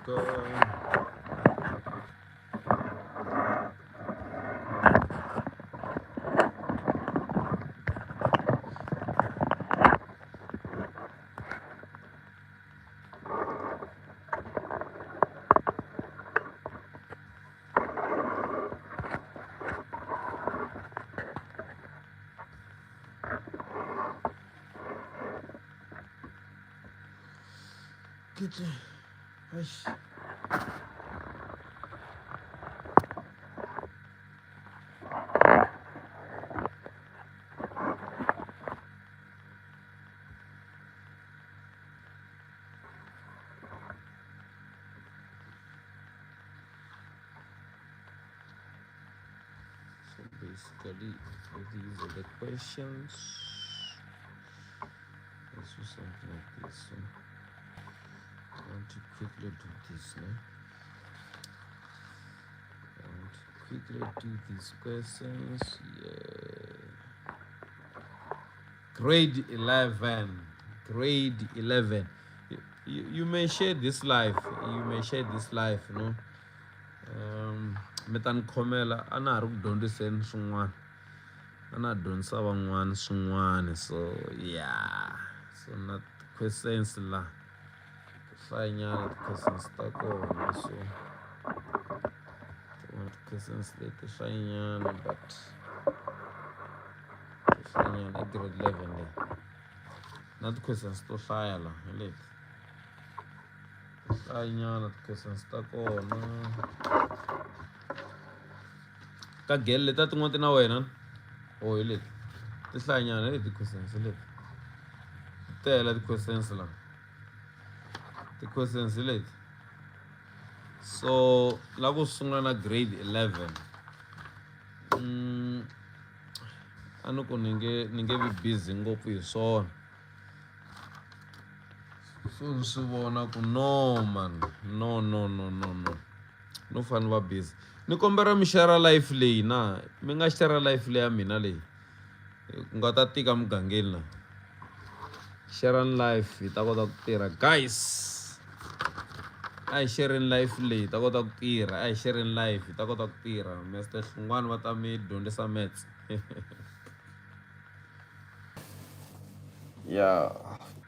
Get So basically, these are the questions. Let's do something like this. So I want to quickly do this now. I want to quickly do these questions. Yeah. Grade 11. Grade 11. You may share this live. You may share this live, you know. Metan Komela, ana ruk dondisen swin'wana. Ana dyondzisa van'wana swin'wana. So yeah. So not questions la. Hlanyana questions ta kona. So questions leti hlanyana but hlanyana grade 11 le. Not questions to hlaya la. Leti. Hlanyana questions ta kona. Ka gel leta tin'wana na wena. Oh, leti. Ti hlanyana leti questions leti. Tela ti questions la. Ti questions leti. So, la ku sungula na grade 11. Ano ku ni nge vi busy ngopfu hi swona. So swi vona ku no man. No. No fane va busy. Ni kombera mi share life leyi na. Mi nga share life leyi ya mina leyi. Ku nga ta tika mugangeni la. Share life hi ta kota ku tirha. Guys. I sharing life leyi ta kota ku tirha. I sharing life ta kota ku tirha. Mr. Hlungwane va ta mi dyondzisa maths. Yeah,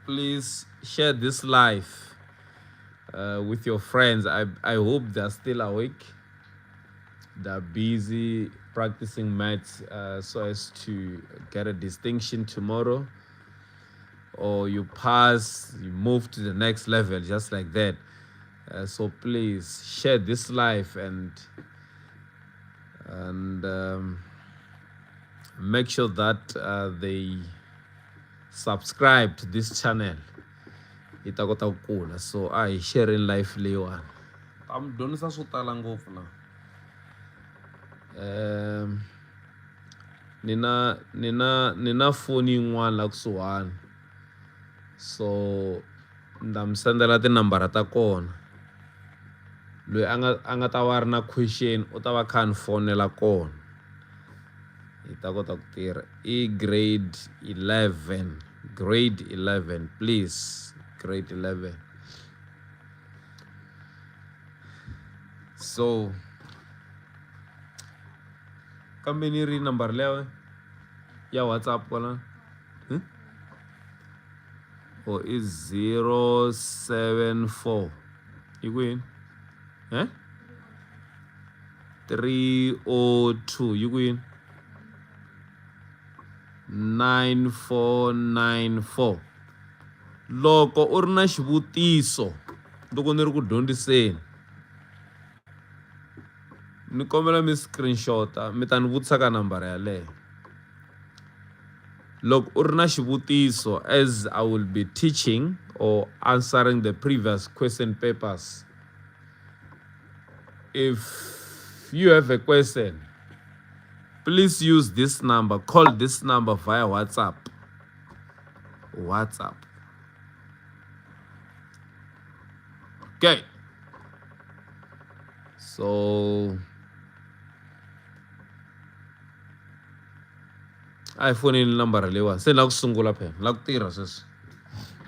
please share this live with your friends. I hope they're still awake. They're busy practicing maths so as to get a distinction tomorrow. Or you pass, you move to the next level just like that. So please share this live and make sure that they subscribe to this channel. Ita kota ku kula. So I sharing life leyiwani. I'm dyondzisa swo tala ngopfu la. Nina phone yin'wana la kusuhani. So nda mi sendela tinambara ta kona. Loyi a nga ta va ri na question u ta va kha ni fonela kona. Hi ta kota ku tirha. I grade 11. Grade 11, please. Grade 11. So kambe ni ri number lewe ya WhatsApp kola. Or is 074. You win? 302. You win? 9494. Loko u ri na xivutiso loko ni ri ku dyondziseni ni kombela mi screenshota mi ta ni vutisa ka nambara yaleyo. Loko u ri na xivutiso as I will be teaching or answering the previous question papers. If you have a question, please use this number. Call this number via WhatsApp. Okay. So iPhone in number lewa. Se la ku sungula phela. La ku tirha sweswi.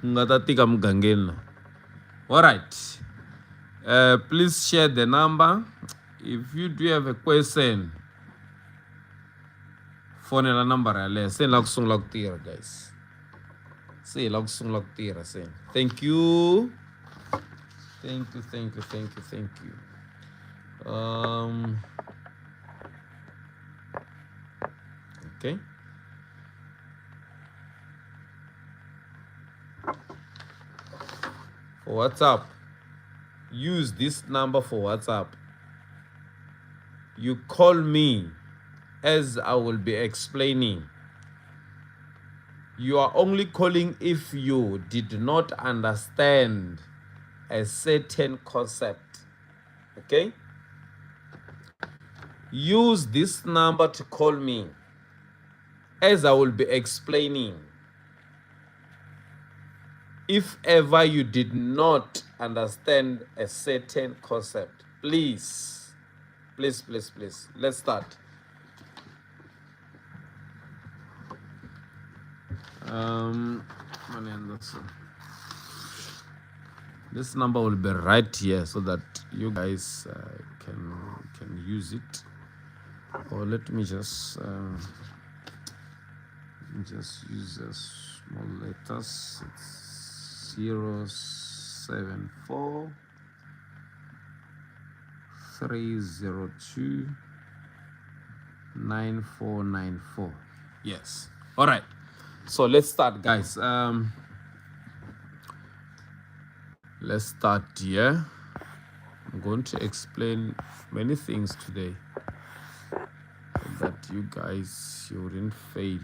Nga ta tika mugangeni la. All right. Please share the number. If you do have a question, phone la number yaleyo. Se la kusungula kutira, guys. Se la kusungula kutira, se. Thank you. Thank you. Okay. For WhatsApp, use this number for WhatsApp. You call me as I will be explaining. You are only calling if you did not understand a certain concept. Okay? Use this number to call me as I will be explaining. If ever you did not understand a certain concept, please, let's start. This number will be right here so that you guys can use it. Or let me just use the small letters. It's 074 302 9494. Yes. All right. So let's start, guys. Let's start here. I'm going to explain many things today so that you guys, you wouldn't fail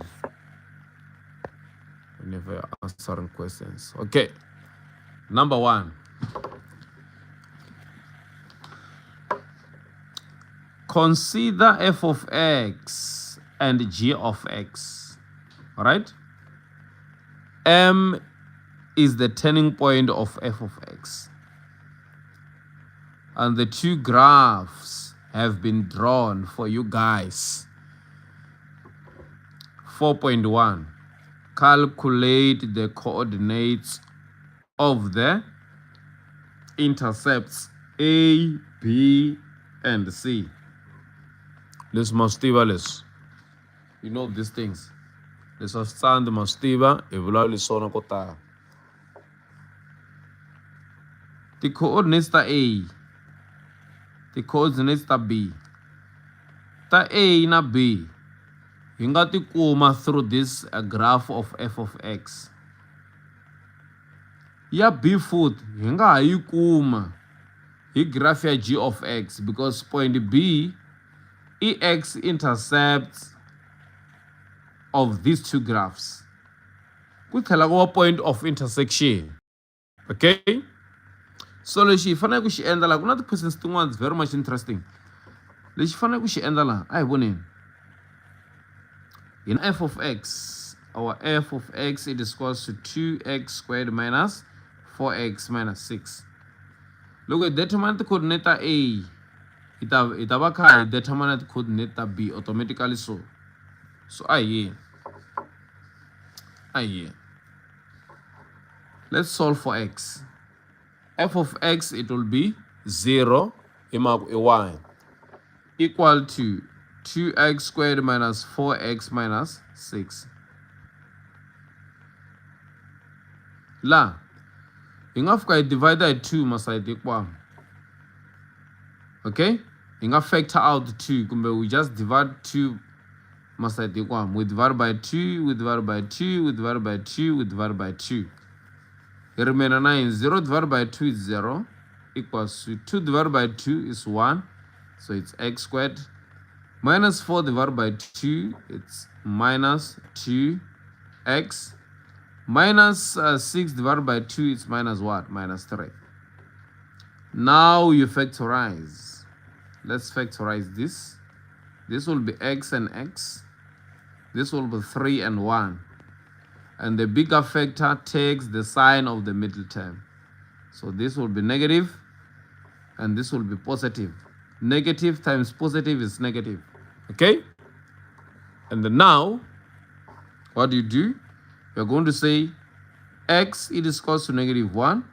whenever you're answering questions. Okay. Number one. Consider f of x and g of x. All right? M is the turning point of f of x. And the two graphs have been drawn for you guys. 4.1. Calculate the coordinates of the intercepts A, B, and C. This mastiva less. You know these things. This is stand mastiva evaluate sona kota. The coordinates ta A. The coordinates ta B. Ta A na B. You got to come through this graph of f of x. Ya B foot, you got to come. He graph ya g of x because point B, ex intercepts of these two graphs. We tell our point of intersection. Okay? So lexi hi fanele ku xi endla la ku na ti-questions tin'wana very much interesting. Lexi hi fanele ku xi endla la a hi voneni. In f of x, our f of x it is equals to 2x squared minus 4x minus 6. Look at determine the coordinate A. It have determine the coordinate B automatically so. So I let's solve for x. F of x it will be 0 y equal to 2x squared minus 4x minus 6. La enough I divide by 2 must I equal. Okay? Enough factor out 2. We just divide 2 must I equal. We divide by 2, we divide by 2, we divide by 2, we divide by 2. The remainder 9. 0 divided by 2 is 0. Equals to 2 divided by 2 is 1. So it's x squared. Minus 4 divided by 2, it's minus 2x. Minus 6 divided by 2, it's minus what? Minus 3. Now you factorize. Let's factorize this. This will be x and x. This will be 3 and 1. And the bigger factor takes the sign of the middle term. So this will be negative, and this will be positive. Negative times positive is negative. Okay? And then now, what do? You're going to say x it is equals to negative 1,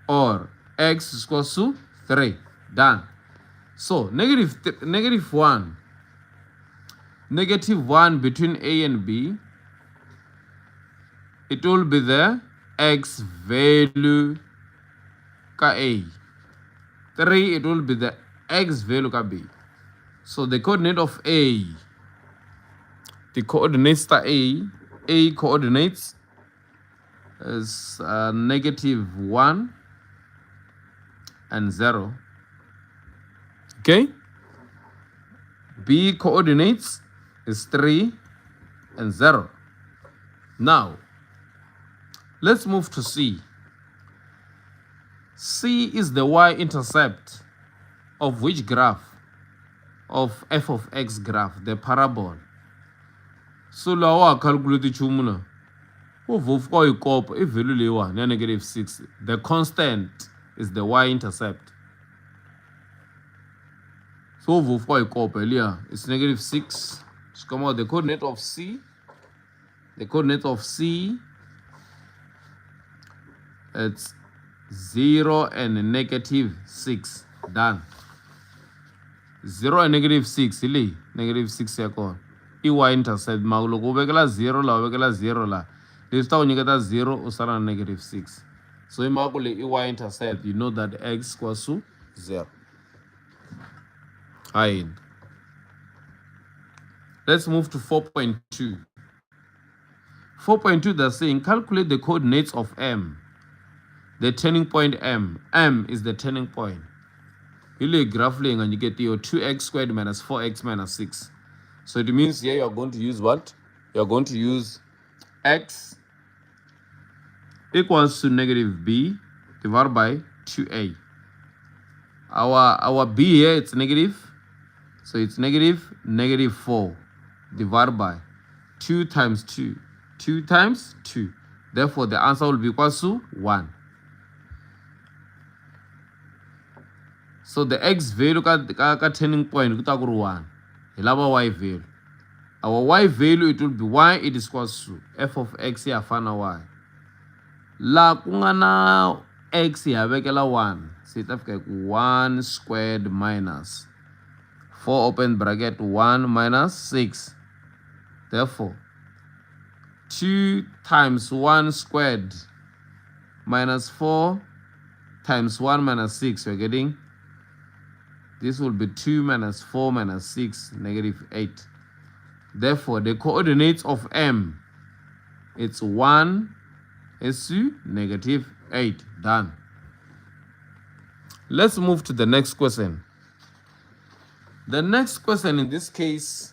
or x is equals to 3. Done. So negative 1. Negative 1 between A and B. It will be the x value ka A. 3, it will be the x value ka B. So the coordinate of A, the coordinates are A coordinates is negative 1 and 0. Okay? B coordinates is 3 and 0. Now, let's move to C. C is the y-intercept of which graph? Of f of x graph, the parabola. So lawa calculate chumula. Uvufko ikop if value lewa negative 6. The constant is the y-intercept. So uvufko ikop earlier is negative 6. So come out the coordinate of C. The coordinate of C, it's 0 and negative 6. Done. 0 and negative 6. Ili negative 6 yako. Y-intercept magulo kubekela 0 la ubekela 0 la. Lista unyeketa 0 usala negative 6. So imagule y-intercept, you know that x equals to 0. Hide. Let's move to 4.2. 4.2, they're saying calculate the coordinates of M. The turning point M. M is the turning point. You graph and you get your 2x squared minus 4x minus 6. So it means here you're going to use what? You're going to use x equals to negative b divided by 2a. Our b here, it's negative. So it's negative 4 divided by 2 times 2. 2 times 2. Therefore, the answer will be equal to 1. So the x value ka turning point kuta kuri 1. Ilaba y value. Our y value, it will be y, it is equals to f of x here fana y. La kungana x here bekela 1. So it have 1 squared minus 4 open bracket 1 minus 6. Therefore, 2 times 1 squared minus 4 times 1 minus 6. We're getting, this will be 2 minus 4 minus 6, negative 8. Therefore, the coordinates of M, it's 1 is to negative 8. Done. Let's move to the next question. The next question in this case,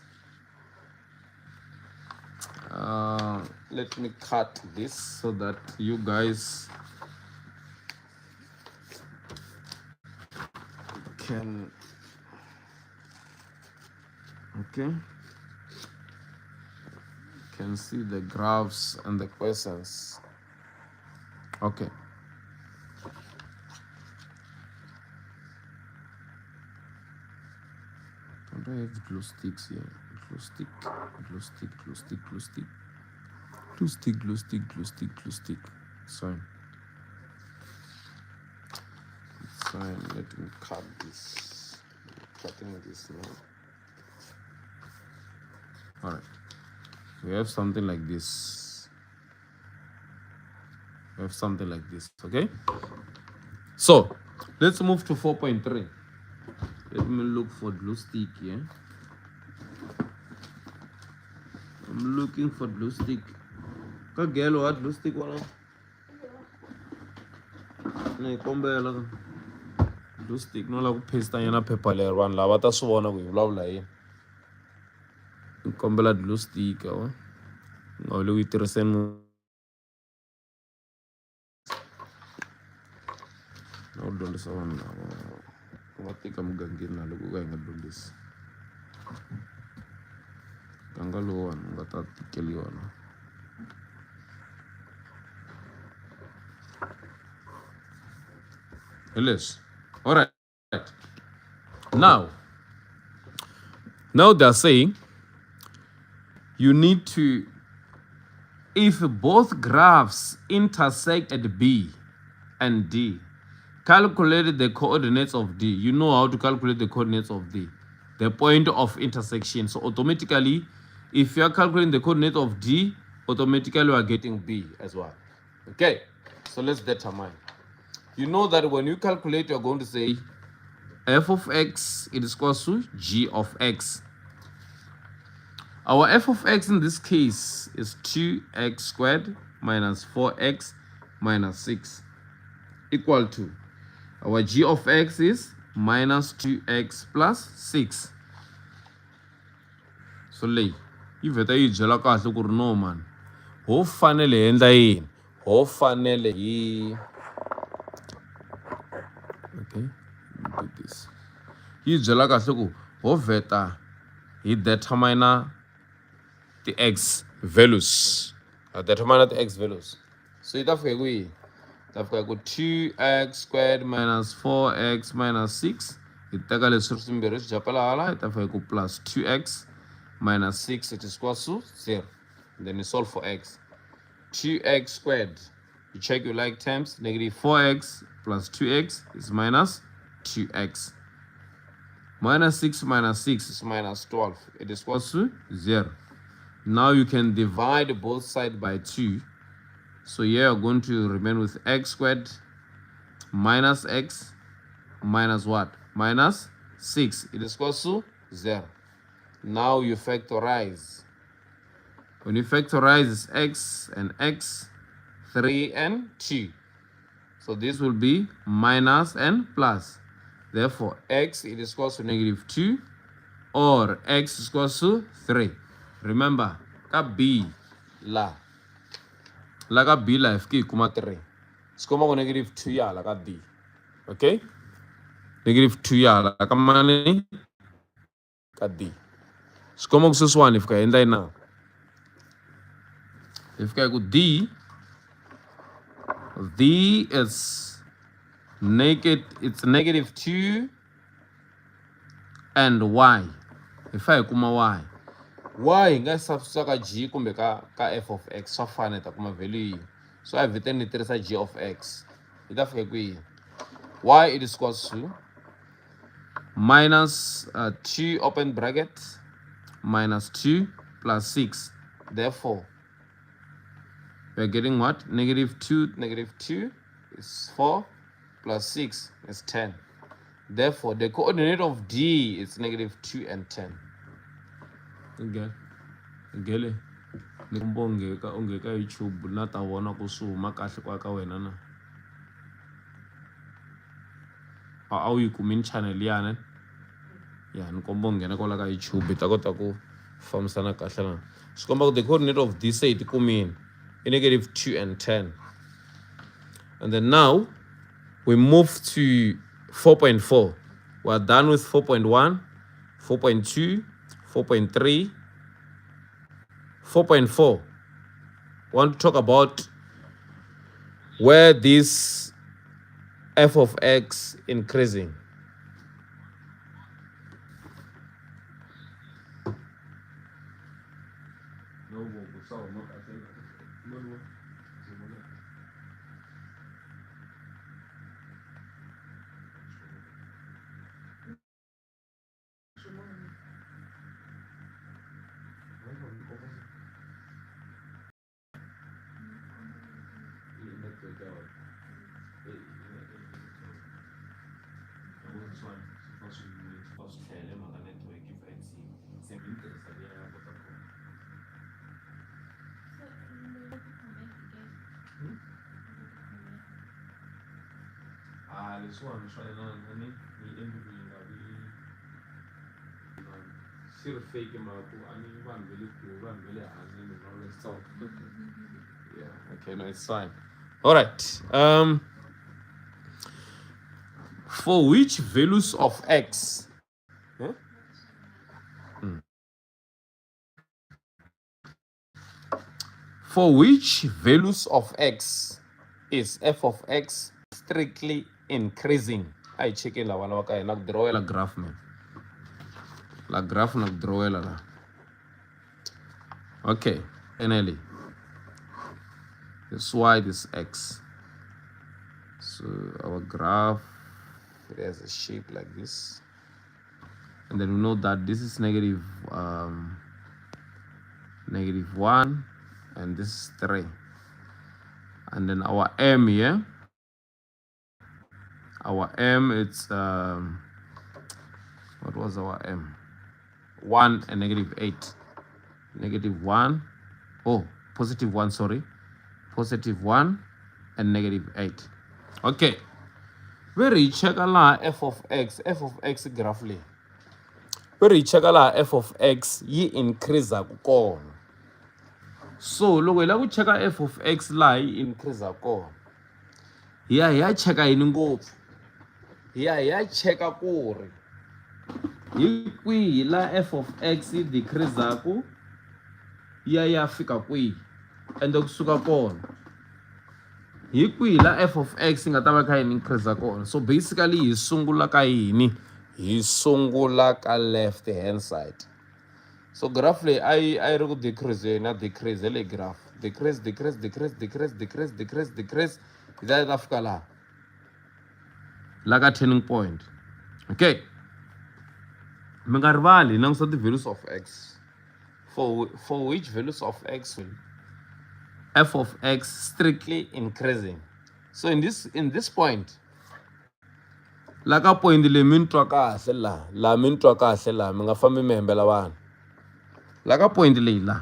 let me cut this so that you guys can, okay, can see the graphs and the questions. Okay. Don't I have glue sticks here? Glue stick, glue stick, glue stick, glue stick. Glue stick, glue stick, glue stick, glue stick. Sorry. It's fine. Let me cut this. Cutting this now. Alright. We have something like this. We have something like this. Okay? So let's move to 4.3. Let me look for glue stick here. I'm looking for glue stick. Ka girl what glue stick wala? Ne kombela glue stick no la ku paste yana paper layer one la bata swona ku vulavula hi. Kombela glue stick wa. Ngawule ku tirhiseni no dyondzisa vanhu lava va tika mugangeni na loko ka hi nga dyondzisi ganga lowani u nga ta tikeliwa na. Yes. All right. Now they're saying you need to, if both graphs intersect at B and D, calculate the coordinates of D. You know how to calculate the coordinates of D, the point of intersection. So automatically, if you are calculating the coordinate of D, automatically you are getting B as well. Okay, so let's determine. You know that when you calculate, you're going to say f of x is equal to g of x. Our f of x in this case is 2x squared minus 4x minus 6 equal to, our g of x is minus 2x plus 6. So leyi yi vheta yi byela kahle ku ri no man ho fanele hi endla yini, ho fanele hi okay, do this, yi byela kahle ku ho vheta hi determine the x values, determine the x values. So yi ta fika ku yini, ta fika ku 2x squared minus 4x minus 6, hi teka leswi ri swimbirhi swi japela hala, hi ta fika ku plus 2x minus 6, it is equal to 0. And then you solve for x. 2x squared, you check your like terms, negative 4x plus 2x is minus 2x. Minus 6 is minus 12. It is equal to 0. Now you can divide both sides by 2. So here you're going to remain with x squared minus x minus what? Minus 6. It is equal to 0. Now you factorize. When you factorize, it's x and x, 3 and 2. So this will be minus and plus. Therefore, x it is equal to negative 2 or x is equal to 3. Remember, ka b la ka b la ifike kuma 3. Sikoma ku negative 2 ya la ka b. Okay? Negative 2 ya la ka mani ka d. Sikoma ku sweswiwani ifika endla yini? Ifika ku d is negative 2 and y. If I kuma y nga substitute ka g kumbe ka f of x swa fana ta kuma value. So I vhete ni tirhisa g of x. Yi ta fika kwihi? Y it is equal to minus 2 open bracket minus 2 plus 6. Therefore, we're getting what? Negative 2 is 4 plus 6 is 10. Therefore, the coordinate of D is negative 2 and 10. Okay. Ngele ni kumbongeka ungeka YouTube na ta vona ku suma kahle kwa ka wena na. A wu yi kumini channel yana. Ya ni komba nghena kwala ka YouTube ta kota ku fambisana kahle na. Swi komba ku the coordinate of D se ti kumini i negative 2 and 10. And then now we move to 4.4. We're done with 4.1, 4.2, 4.3, 4.4. I want to talk about where this f of x increasing. Yeah, okay, no, it's fine. All right. For which values of x? Huh? For which values of x is f of x strictly increasing? I check in la wala waka na draw la graph man. La graph na draw la. Okay, NLE. This y, this x. So our graph, it has a shape like this, and then we know that this is negative 1, and this is 3, and then our m here, our m, it's what was our m? 1 and negative 8. Negative 1, oh, positive 1, sorry, positive 1 and negative 8. Okay, where you check la f of x graph leyi, where you check la f of x yi increase kona. So loko hi lava ku cheka f of x laha yi increase kona, hi ya cheka yini ngopfu, hi ya cheka ku ri hi kwihi la f of x yi decreasaku ya fika kwihi, ende kusuka kona hi kwihi la f of x nga ta va kha yi increase kona. So basically hi sungula ka yini, hi sungula ka left hand side. So graph leyi a yi ri ku decrease na decrease le graph, decrease hi ta fika laha ka turning point. Okay, mi nga rivali hi langusa ti-values of x, for which values of x will f of x strictly increasing. So in this point, la ka point leyi mi ni twa kahle laha mi ni twa kahle laha mi nga fambi mi hembela vanhu, la ka point leyi la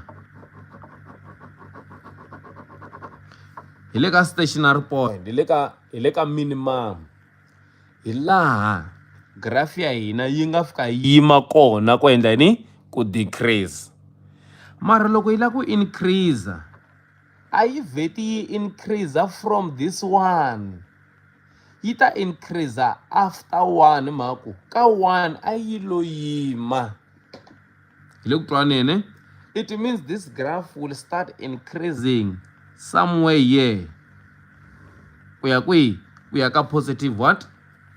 hi le ka stationary point, hi le ka minimum, hi laha graph ya hina yi nga fika yima kona ku endla yini, ku decrease. Mara loko yi lava ku increase, a yi vheti yi increase from this one, yi ta increase after 1, hi mhaka ku ka 1 a yi lo yima. Hi le ku twaneni? It means this graph will start increasing somewhere here ku ya kwihi, ku ya ka positive what,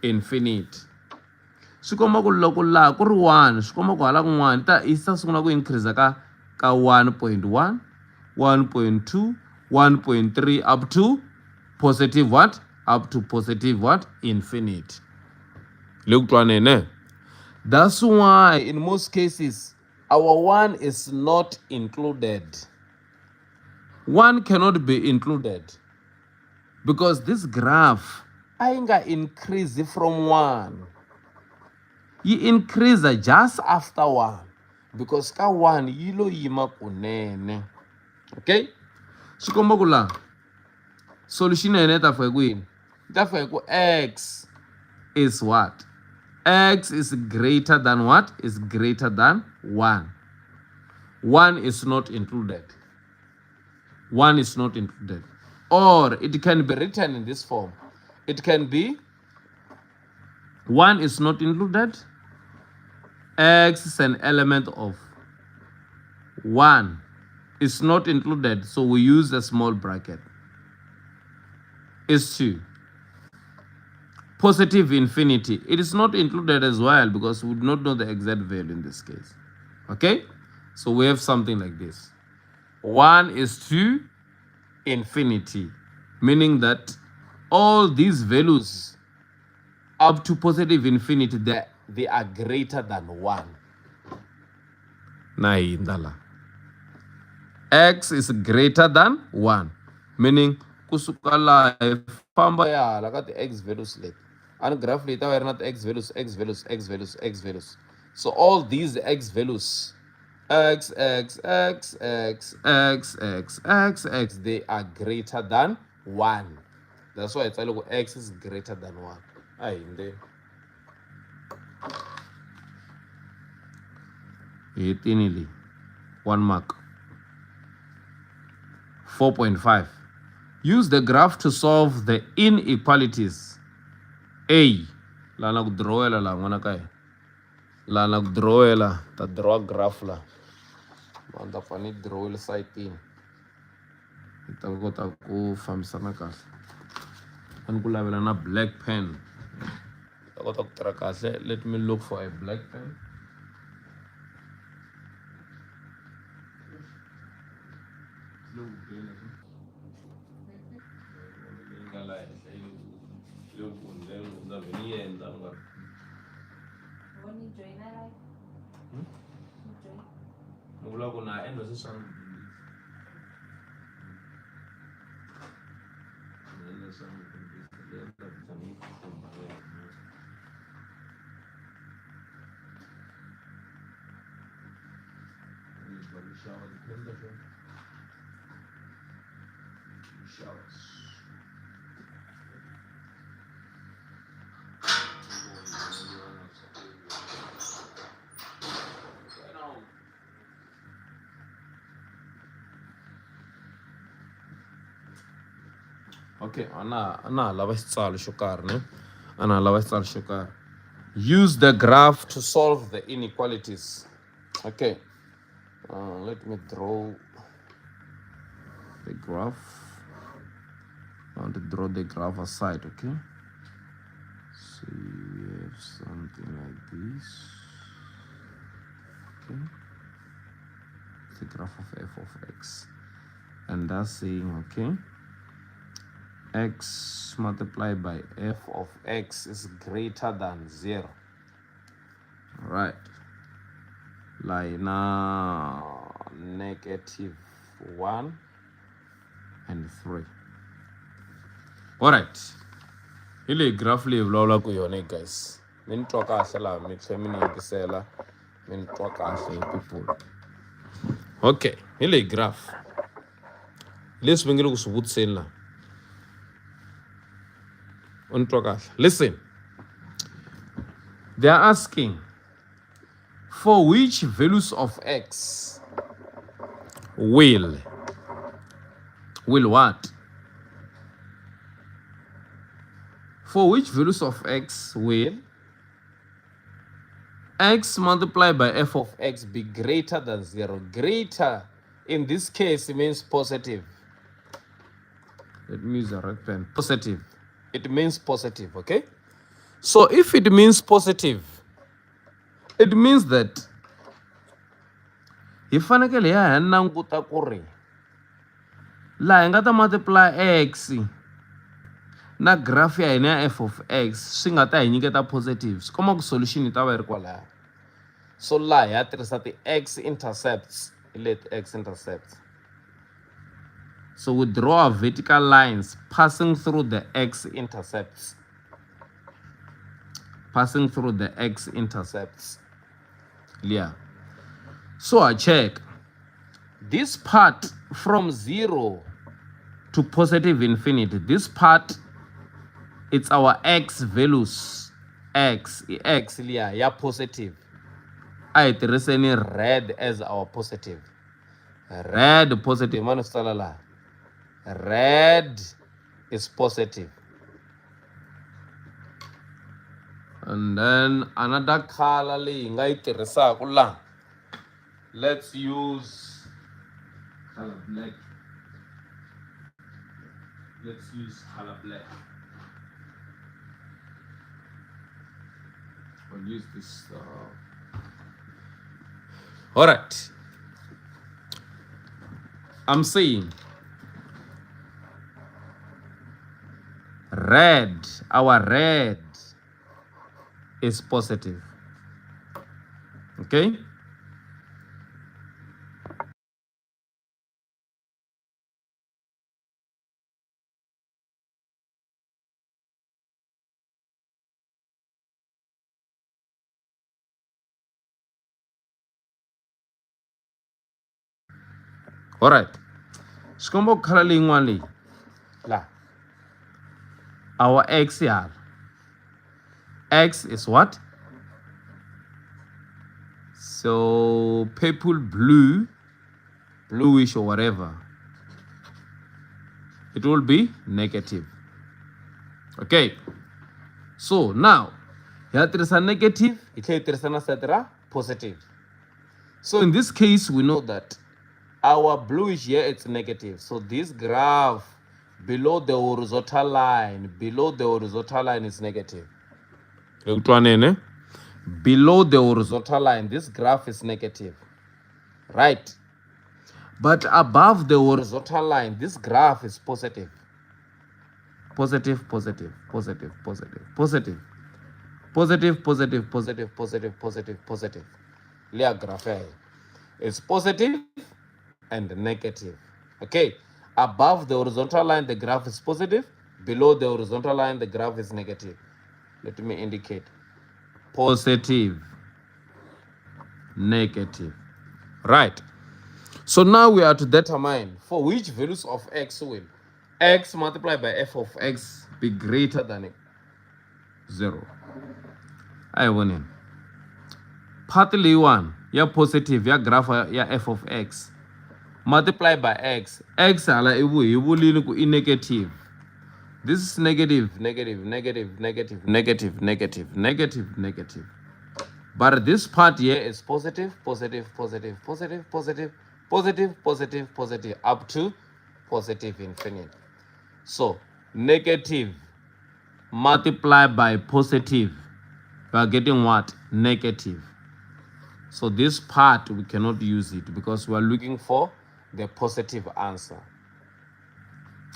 infinity. Swi komba ku loko laha ku ri 1, swi komba ku hala kun'wana yi ta sungula ku increase ka 1.1, 1.2, 1.3 up to positive what, up to positive what, infinity. Le ku twaneni? That's why in most cases our 1 is not included. 1 cannot be included because this graph a yi nga increase from 1, yi increase just after 1 because ka 1 yi lo yima kunene. Okay, swi komba ku laha solution ya hina yi ta fika kwini, yi ta fika ku x is what, x is greater than what, is greater than 1. 1 is not included, 1 is not included. Or it can be written in this form, it can be 1 is not included, x is an element of 1 is not included, so we use a small bracket, is 2. Positive infinity, it is not included as well because we do not know the exact value in this case. Okay, so we have something like this, 1 is to infinity, meaning that all these values up to positive infinity, they are greater than 1. Na hi ndala x is greater than 1, meaning kusuka laha hi famba ya hala ka ti-x values leti, and graph leyi ta va yi ri na ti-x values. So all these x values, x, they are greater than 1. That's why it's like x is greater than 1. Ahinde. Hetini 1 mark. 4.5. Use the graph to solve the inequalities. A. Lana kudrawela la ngwana kai. Lana kudrawela ta draw graph la. Manda fani drawela site in. Ta kota ku fambisana kahle. Ani ku lavela na black pen. Ta kota ku tirha kahle. Let me look for a black pen. Okay, ana lava xitsalo xo karhi ne. Ana lava xitsalo xo karhi. Use the graph to solve the inequalities. Okay. Let me draw the graph. I want to draw the graph aside, okay? So we have something like this. Okay. The graph of f of x. And that's saying, okay, x multiplied by f of x is greater than 0. All right. Like now, -1 and 3. All right. Ile graph leyi vulavula ku yona guys. Mi ni twa kahle laha mi tlhe mi ni yingisela mi ni twa kahle people. Okay, hi leyi graph. Leswi mi nge le ku swi vutiseni laha. U ni twa kahle. Listen. They are asking for which values of x will what? For which values of x will x multiplied by f of x be greater than 0? Greater, in this case, it means positive. Let me use a red pen. Positive. It means positive, okay? So if it means positive, it means that hi fanekele hi ya languta ku ri laha hi nga ta multiply x na graph ya hina ya f of x swi nga ta hi nyiketa positive. Swi komba ku solution yi ta va yi ri kwalaya. So laha hi ya tirhisa ti-x intercepts hi leti x intercepts. So we draw our vertical lines passing through the x intercepts. Passing through the x intercepts. Yeah. So I check this part from 0 to positive infinity. This part, it's our x values. X yeah, positive. I tirhiseni red as our positive. Red positive. Red is positive. And then another color leyi nga yi tirhisaka la. Let's use color black. Let's use color black. I'll use this. All right. I'm saying red, our red is positive. Okay? All right. Skombo color leyi yin'wana leyi. La. Our x here. X is what? So purple, blue, bluish or whatever. It will be negative. Okay. So now, here there is a negative, there is a positive. So in this case, we know that our bluish here, it's negative. So this graph below the horizontal line is negative. Below the horizontal line, this graph is negative. Right? But above the horizontal line, this graph is positive. positive, positive, positive, positive, positive, positive, positive, positive, positive, positive, positive. Lea graph is positive and negative. Okay, above the horizontal line, the graph is positive. Below the horizontal line, the graph is negative. Let me indicate positive, negative. Right. So now we are to determine for which values of x will x multiplied by f of x be greater than 0. I want partly 1 ya positive ya graph ya f of x multiplied by x ala ibulini ku negative. This is negative, negative, negative, negative, negative, negative, negative, negative. But this part here is positive, positive, positive, positive, positive, positive, positive, positive, up to positive infinity. So negative multiplied by positive, we are getting what? Negative. So this part, we cannot use it because we are looking for the positive answer.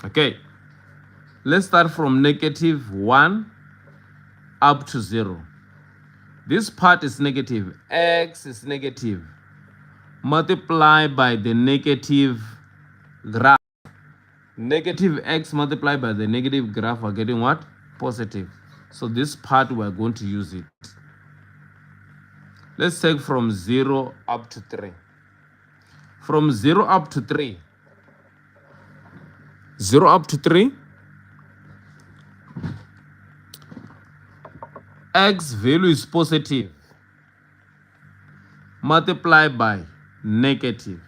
Okay. Let's start from negative 1 up to 0. This part is negative. X is negative. Multiplied by the negative graph. Negative x multiplied by the negative graph are getting what? Positive. So this part we're going to use it. Let's take from 0 up to 3. From 0 up to 3. 0 up to 3. X value is positive. Multiplied by negative.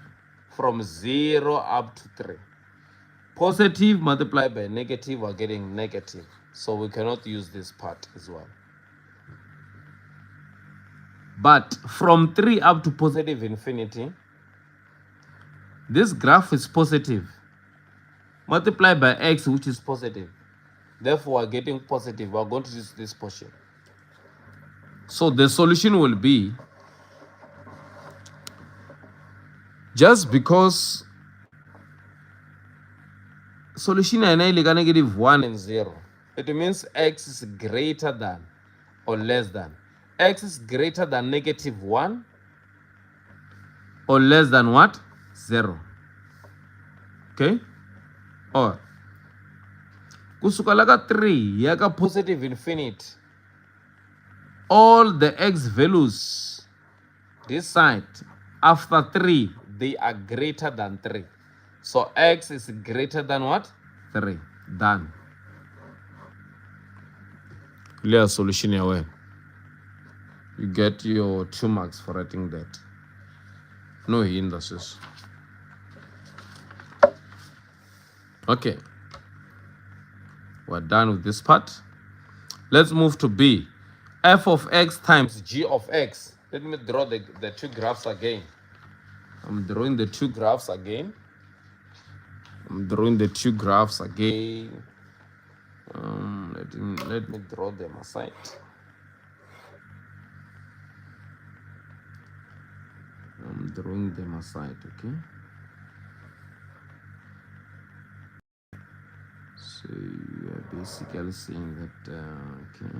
From 0 up to 3. Positive multiplied by negative, we're getting negative. So we cannot use this part as well. But from 3 up to positive infinity, this graph is positive. Multiplied by x, which is positive. Therefore, we're getting positive. We're going to use this portion. So the solution will be, just because solution is negative 1 and 0, it means x is greater than or less than. X is greater than negative 1 or less than what? 0. Okay? Or kusuka laga 3 yaka positive infinity. All the x values this side after 3, they are greater than 3. So x is greater than what? 3. Done. Clear solution away. You get your 2 marks for writing that. No hindrances. Okay. We're done with this part. Let's move to B. F of x times g of x. Let me draw the 2 graphs again. I'm drawing the 2 graphs again. Let me draw them aside. I'm drawing them aside, okay? So you are basically saying that, okay.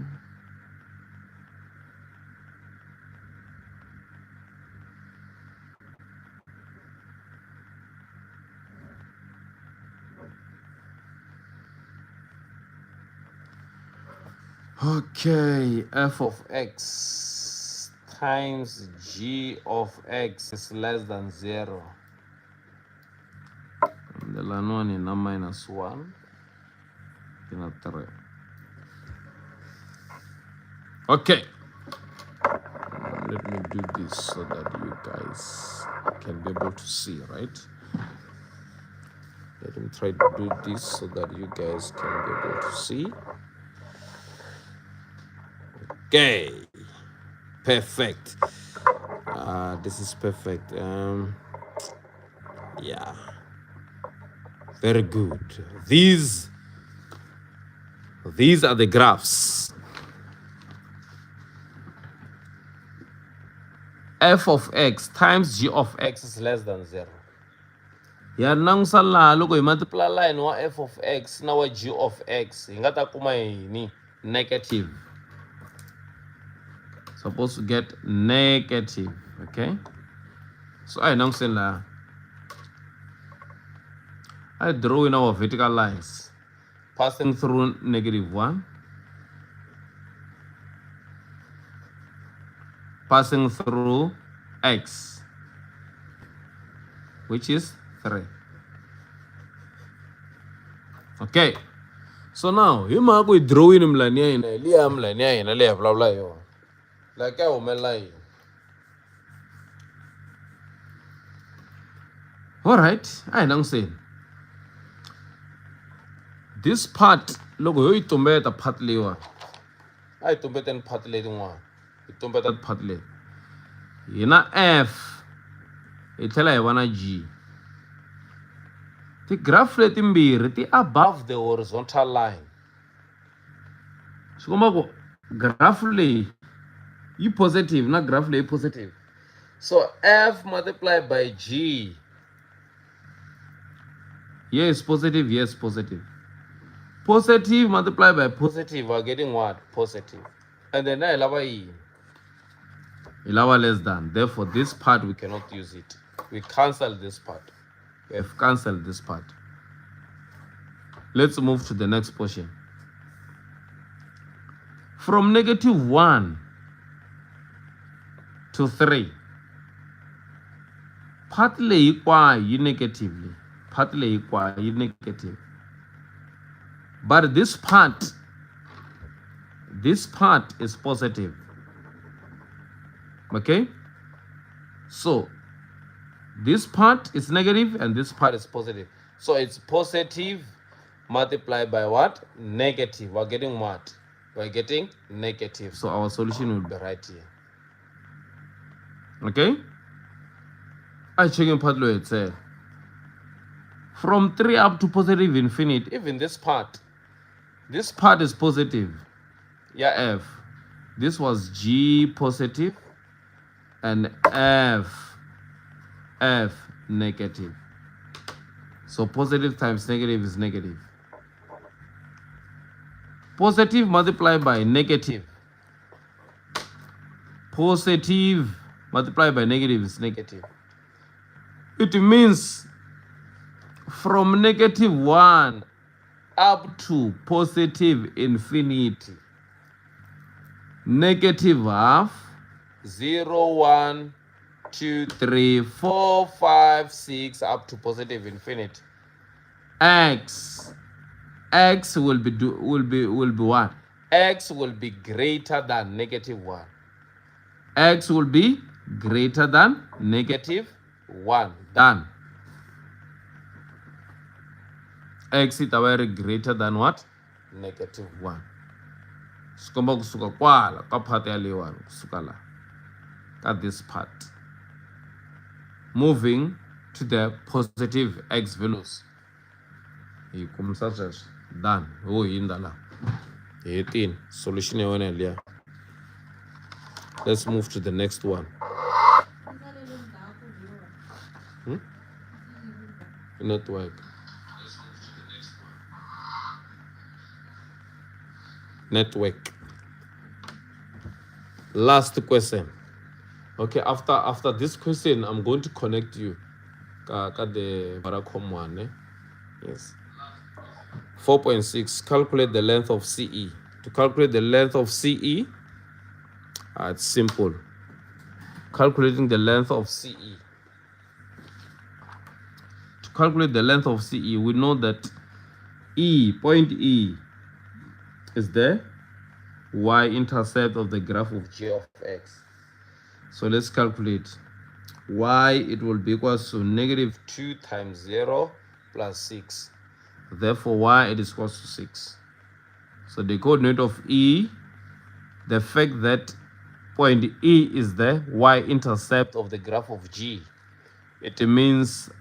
Okay, f of x times g of x is less than 0. And the last one is minus 1. 3. Okay. Let me do this so that you guys can be able to see, right? Let me try to do this so that you guys can be able to see. Okay, perfect. This is perfect. Yeah, very good. These are the graphs. F of x times g of x is less than 0. ya langusa laha loko hi multiply line wa f of x na wa g of x hi nga ta kuma yini negative. Supposed to get negative. Okay, so I now say laha I draw in our vertical lines passing through -1, passing through x, which is 3. Okay, so now hi mhaka hi drawini milani ya hina hi liya milani ya hina leyi hi vulavula hi yona like ka humelela yini. Alright, a hi langutiseni this part loko ho yi tumbeta part leyiwa a hi tumbeteni part letin'wana hi tumbeta part leyi hi na f hi tlhela hi va na g. Ti-graph letimbirhi ti above the horizontal line swi komba ku graph leyi yi positive na graph leyi positive, so f multiplied by g, yes positive, yes positive. Positive multiplied by positive are getting what? Positive. And then I love less than. Therefore, this part we cannot use it. We cancel this part. We have cancelled this part. Let's move to the next portion. From -1 to 3, part leyi hinkwayo negatively, part leyi hinkwayo negative. But this part is positive. Okay, so this part is negative and this part is positive, so it's positive multiplied by what? Negative. We're getting what? We're getting negative, so our solution will be right here. Okay, I check in part low it said from 3 up to positive infinity. Even this part is positive. Yeah, f. This was g positive and f negative. So positive times negative is negative. Positive multiplied by negative. Positive multiplied by negative is negative. It means from -1 up to positive infinity, -half, 0, 1, 2, 3, 4, 5, 6, up to positive infinity. X will be what? X will be greater than -1. X will be greater than -1. Done. X is greater than what? -1. Sikomba kusuka kwala ka part ya leyiwani kusuka la ka this part, moving to the positive x values. Hi kumisa sweswo. Done. Ho hindza la hi hetini solution ya wena liya. Let's move to the next one. Network. Network. Last question. Okay, after this question, I'm going to connect you. The Vodacom one. Yes. 4.6. Calculate the length of CE. To calculate the length of CE, it's simple. Calculating the length of CE. To calculate the length of CE, we know that point E is the y-intercept of the graph of g of x. So let's calculate. Y, it will be equals to -2 times 0 plus 6. Therefore, y, it is equals to 6. So the coordinate of E, the fact that point E is the y-intercept of the graph of G, it means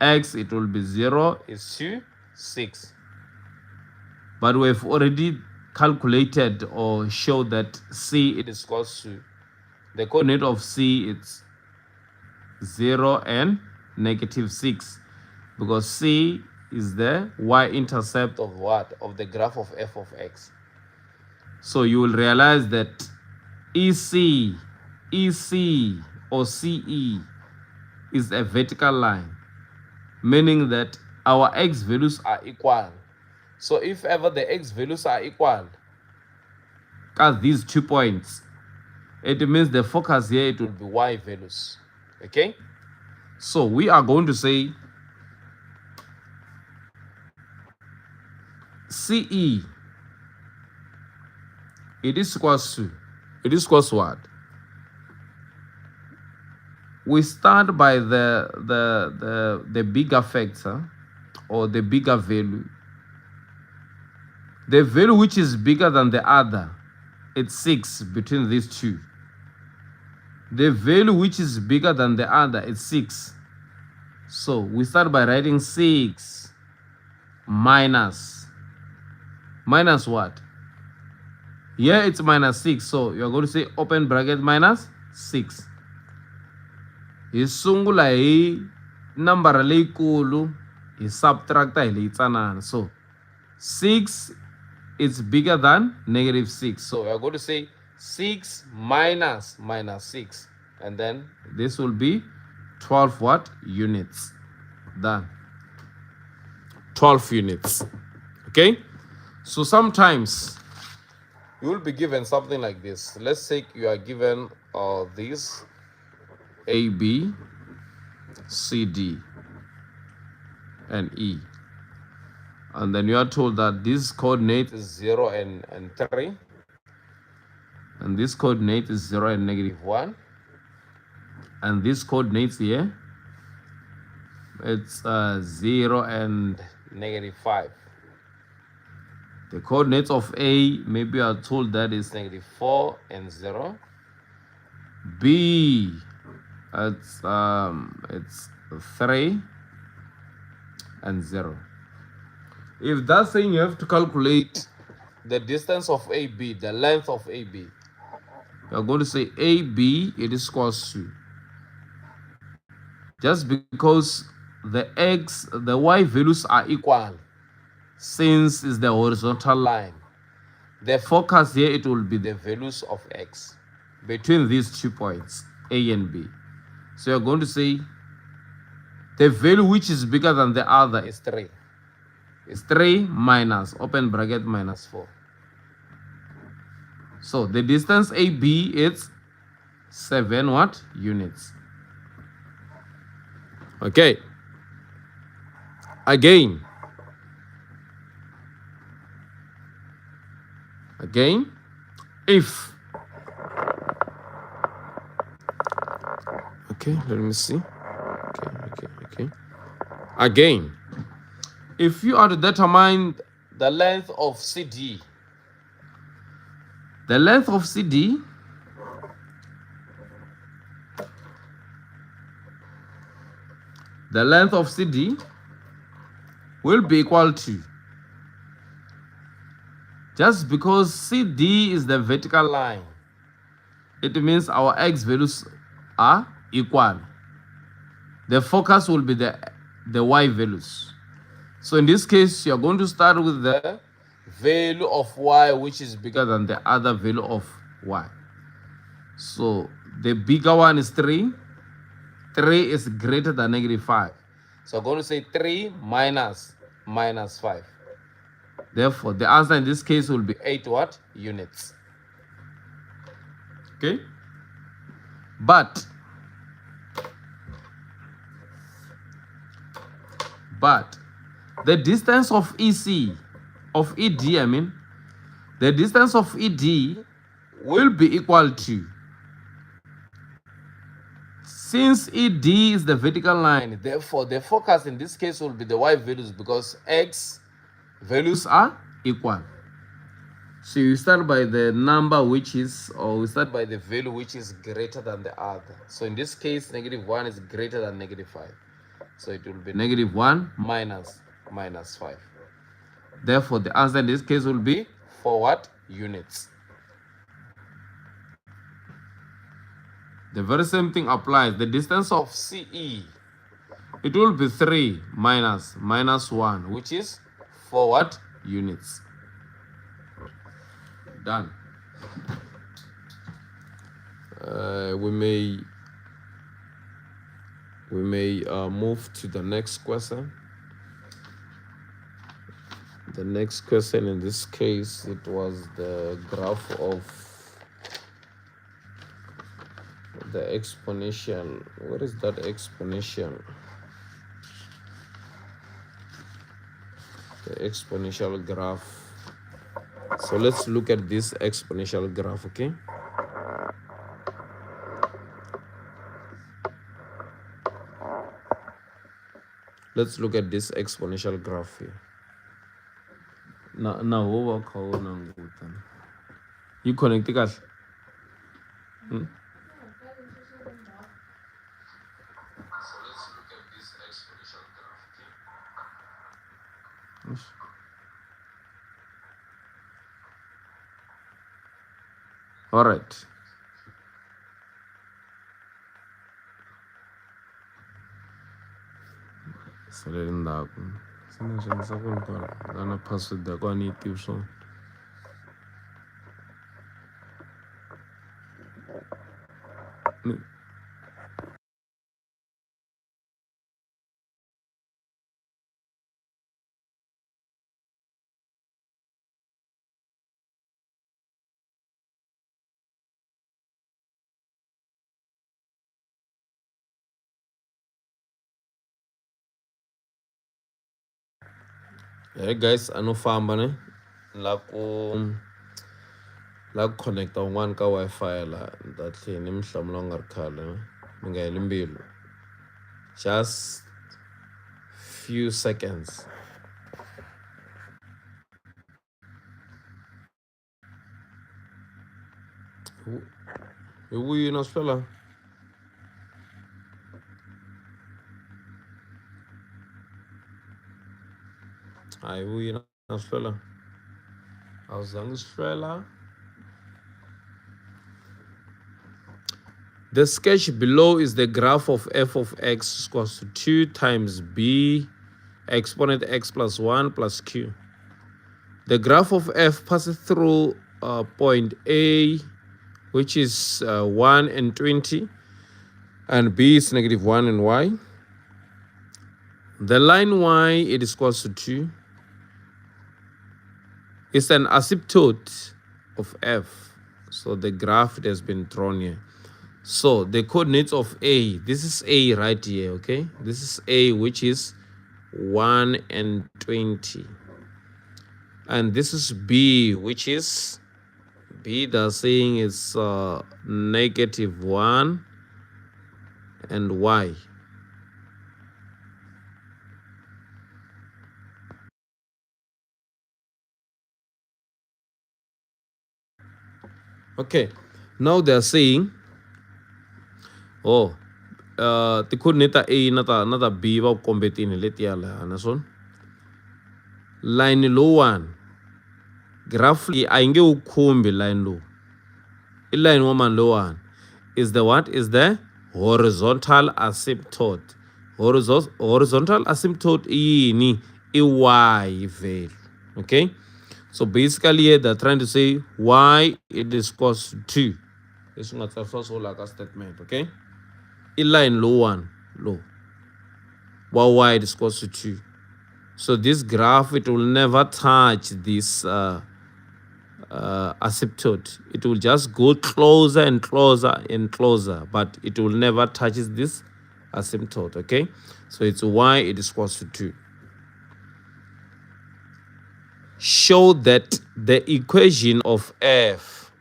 x, it will be 0 is to 6. But we've already calculated or showed that C, it is equals to, the coordinate of C, it's 0 and -6. because C is the y-intercept of what? Of the graph of f of x. So you will realize that EC or CE is a vertical line, meaning that our x values are equal. So if ever the x values are equal, at these 2 points, it means the focus here, it will be y values. Okay? So we are going to say CE, it is equals to what? We start by the bigger factor or the bigger value. The value which is bigger than the other, it's 6 between these two. The value which is bigger than the other is 6. So we start by writing 6 minus what? Here it's minus 6. So you're going to say open bracket minus 6. Hi sungula hi number leyikulu, hi subtracta hi leyi tsanana. So 6 is bigger than negative 6. So we are going to say 6 minus 6. And then this will be 12 what? Units. Done. 12 units. Okay? So sometimes you will be given something like this. Let's say you are given this A, B, C, D, and E. And then you are told that this coordinate is 0 and 3. And this coordinate is 0 and negative 1. And this coordinates here, it's 0 and negative 5. The coordinates of A, maybe you are told that is negative 4 and 0. B, it's 3 and 0. If that's saying you have to calculate the distance of AB, the length of AB, you're going to say AB, it is equals to, just because the y values are equal, since it's the horizontal line, the focus here, it will be the values of x between these 2 points, A and B. So you're going to say the value which is bigger than the other is 3. It's 3 minus, open bracket, minus 4. So the distance AB is 7 what? Units. Okay. Again, if, okay, let me see. Okay. Again, if you are to determine the length of CD, the length of CD will be equal to, just because CD is the vertical line, it means our x values are equal. The focus will be the y values. So in this case, you're going to start with the value of y which is bigger than the other value of y. So the bigger one is 3. 3 is greater than negative 5. So I'm going to say 3 minus 5. Therefore, the answer in this case will be 8 what? Units. Okay? But the distance of ED, the distance of ED will be equal to, since ED is the vertical line, therefore the focus in this case will be the y values, because x values are equal. So you start by the number which is, or we start by the value which is greater than the other. So in this case, negative 1 is greater than negative 5. So it will be negative 1 minus 5. Therefore, the answer in this case will be 4 what? Units. The very same thing applies. The distance of CE It will be 3 minus 1, which is 4 what? Units. Done. We may move to the next question. The next question, in this case, it was the graph of the exponential. What is that exponential? The exponential graph. So let's look at this exponential graph, okay? Let's look at this exponential graph here. Now, you connect guys. So let's look at this exponential graph, okay? All right. So then that gonna pass with the gonna so. Hey guys, ano famba ne? La connecta un'wana ka Wi-Fi la ntatlhe ni mi hlamula nga ri khale mi nga heli mbilu. Just few seconds. Hi wina swi Hi wina swi a wu zangi swi The sketch below is the graph of f of x equals to 2 times b exponent x plus 1 plus q. The graph of f passes through point A, which is 1 and 20, and b is negative 1 and y. The line y, it is equals to 2, is an asymptote of f. So the graph it has been drawn here. So the coordinates of A, this is A right here, okay? This is A, which is 1 and 20. And this is B, which is, B they're saying is negative 1 and Y. Okay, now they're saying, the coordinate A nata B va kombetini letiya laha naswona line low 1 graph leyi a yi nge wu khumbi line low. I line wa mani low 1 is the what? Is the horizontal asymptote. Horizontal asymptote I yini? I y value. Okay, so basically here they're trying to say y it is equals to 2. This is not the first whole like a statement, okay? I line low 1 low, while y it is equals to 2. So this graph it will never touch this asymptote. It will just go closer and closer and closer, but it will never touch this asymptote, okay? So it's y it is equals to 2. Show that the equation of f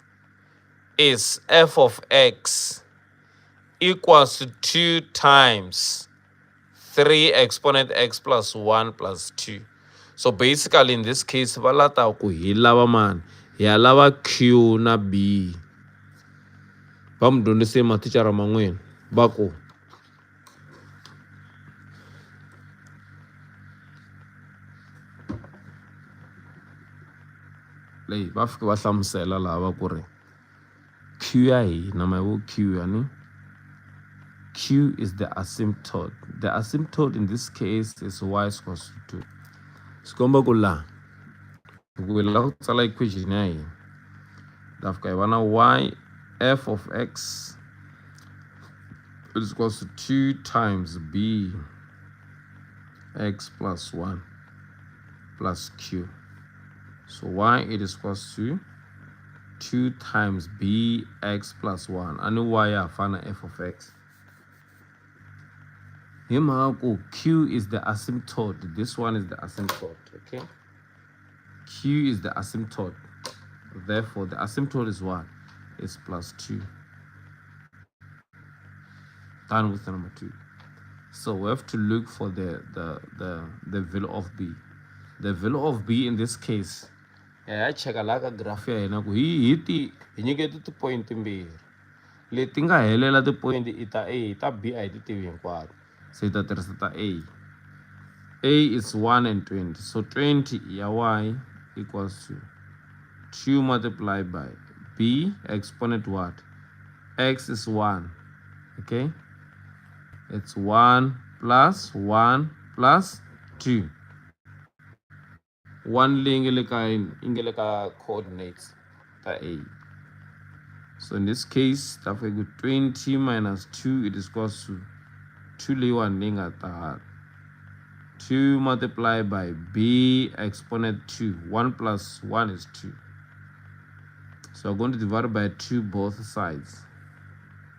is f of x equals to 2 times 3 exponent x plus 1 plus 2. So basically in this case va lata ku hi lava mani hi lava q na b. Va mi dyondzise mathicara man'wini va ku leyi va fika va hlamusela laha va ku ri q ya hina ma vo q yani Q is the asymptote. The asymptote in this case is y equals to 2. Sikomba ku la ku la ku tsala equation ya hina la fika hi vona y f of x is equals to 2 times b x plus 1 plus q. So y it is equals to 2 times b x plus 1 and y afana f of x. Q is the asymptote. This one is the asymptote, okay? Q is the asymptote. Therefore, the asymptote is what? Is plus 2. Done with the number 2. So we have to look for the value of b. The value of b in this case, I check a like a graph here. Hi nyikete ti point timbirhi leti nga helela ti point i ta a ta b a hi ti tivi hinkwato. So hi ta tirhisa ta a. A is 1 and 20. So 20 ya y equals to 2 multiplied by b exponent what? X is 1. Okay? It's 1 plus 2. 1 ingeleka coordinates ta a. So in this case, that we go 20 minus 2, it is equals to 2 linga 2 multiplied by b exponent 2. 1 plus 1 is 2. So I'm going to divide by 2 both sides.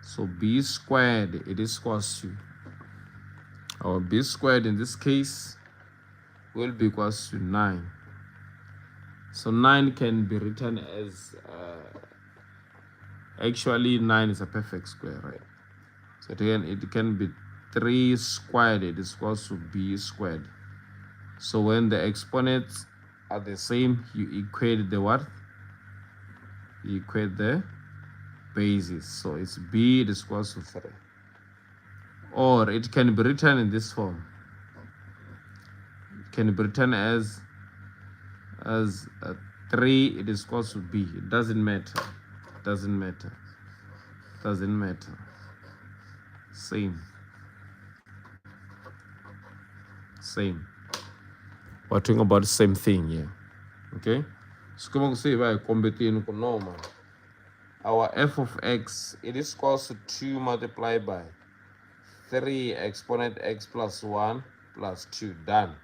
So b squared, it is equals to, our b squared in this case will be equals to 9. So 9 can be written as, actually 9 is a perfect square, right? So again, it can be 3 squared, it is equals to b squared. So when the exponents are the same, you equate the what? You equate the bases. So it's b, it is equals to 3. Or it can be written in this form. It can be written as 3, it is equals to b. It doesn't matter. It doesn't matter. It doesn't matter. Same. We're talking about the same thing here. Okay? So come on, say by combining normal. Our f of x, it is equals to 2 multiplied by 3 exponent x plus 1 plus 2. Done.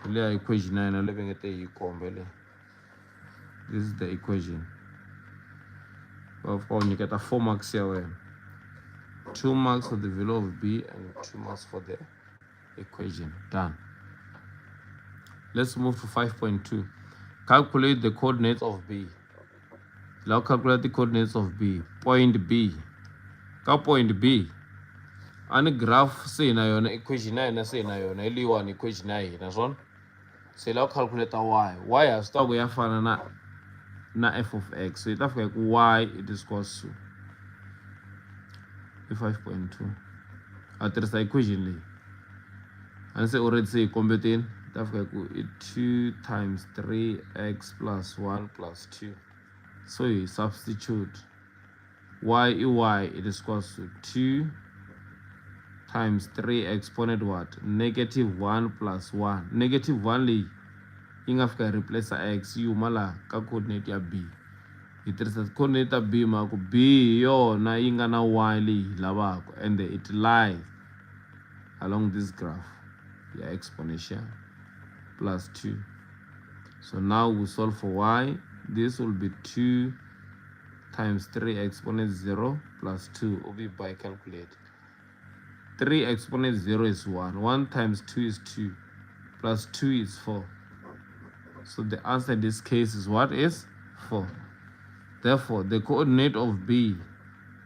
Equation 9. This is the equation. Of course, you get a 4 marks here. 2 marks for the value of b and 2 marks for the equation. Done. Let's move to 5.2. Calculate the coordinates of b. Now calculate the coordinates of b. Point b. Point b. And graph say na yona equation na say na yona one equation na hina swona. Se la calculate y. Y has to go yafana na f of x. So it afika ku y it is equals to 5.2. Atirhisa equation leyi. And say already say combining it afika ku 2 times 3x plus 1 plus 2. So you substitute y, it is equals to 2 times 3 exponent what? Negative 1 plus 1. Negative 1 li ingafika replace x yuma ka coordinate ya b. It is a coordinate ya b maku b yona inga na y li lavako and it lies along this graph. Yeah, exponential plus 2. So now we solve for y. This will be 2 times 3 exponent 0 plus 2 will be by calculate. 3 exponent 0 is 1. 1 times 2 is 2. Plus 2 is 4. So the answer in this case is what? Is 4. Therefore, the coordinate of b,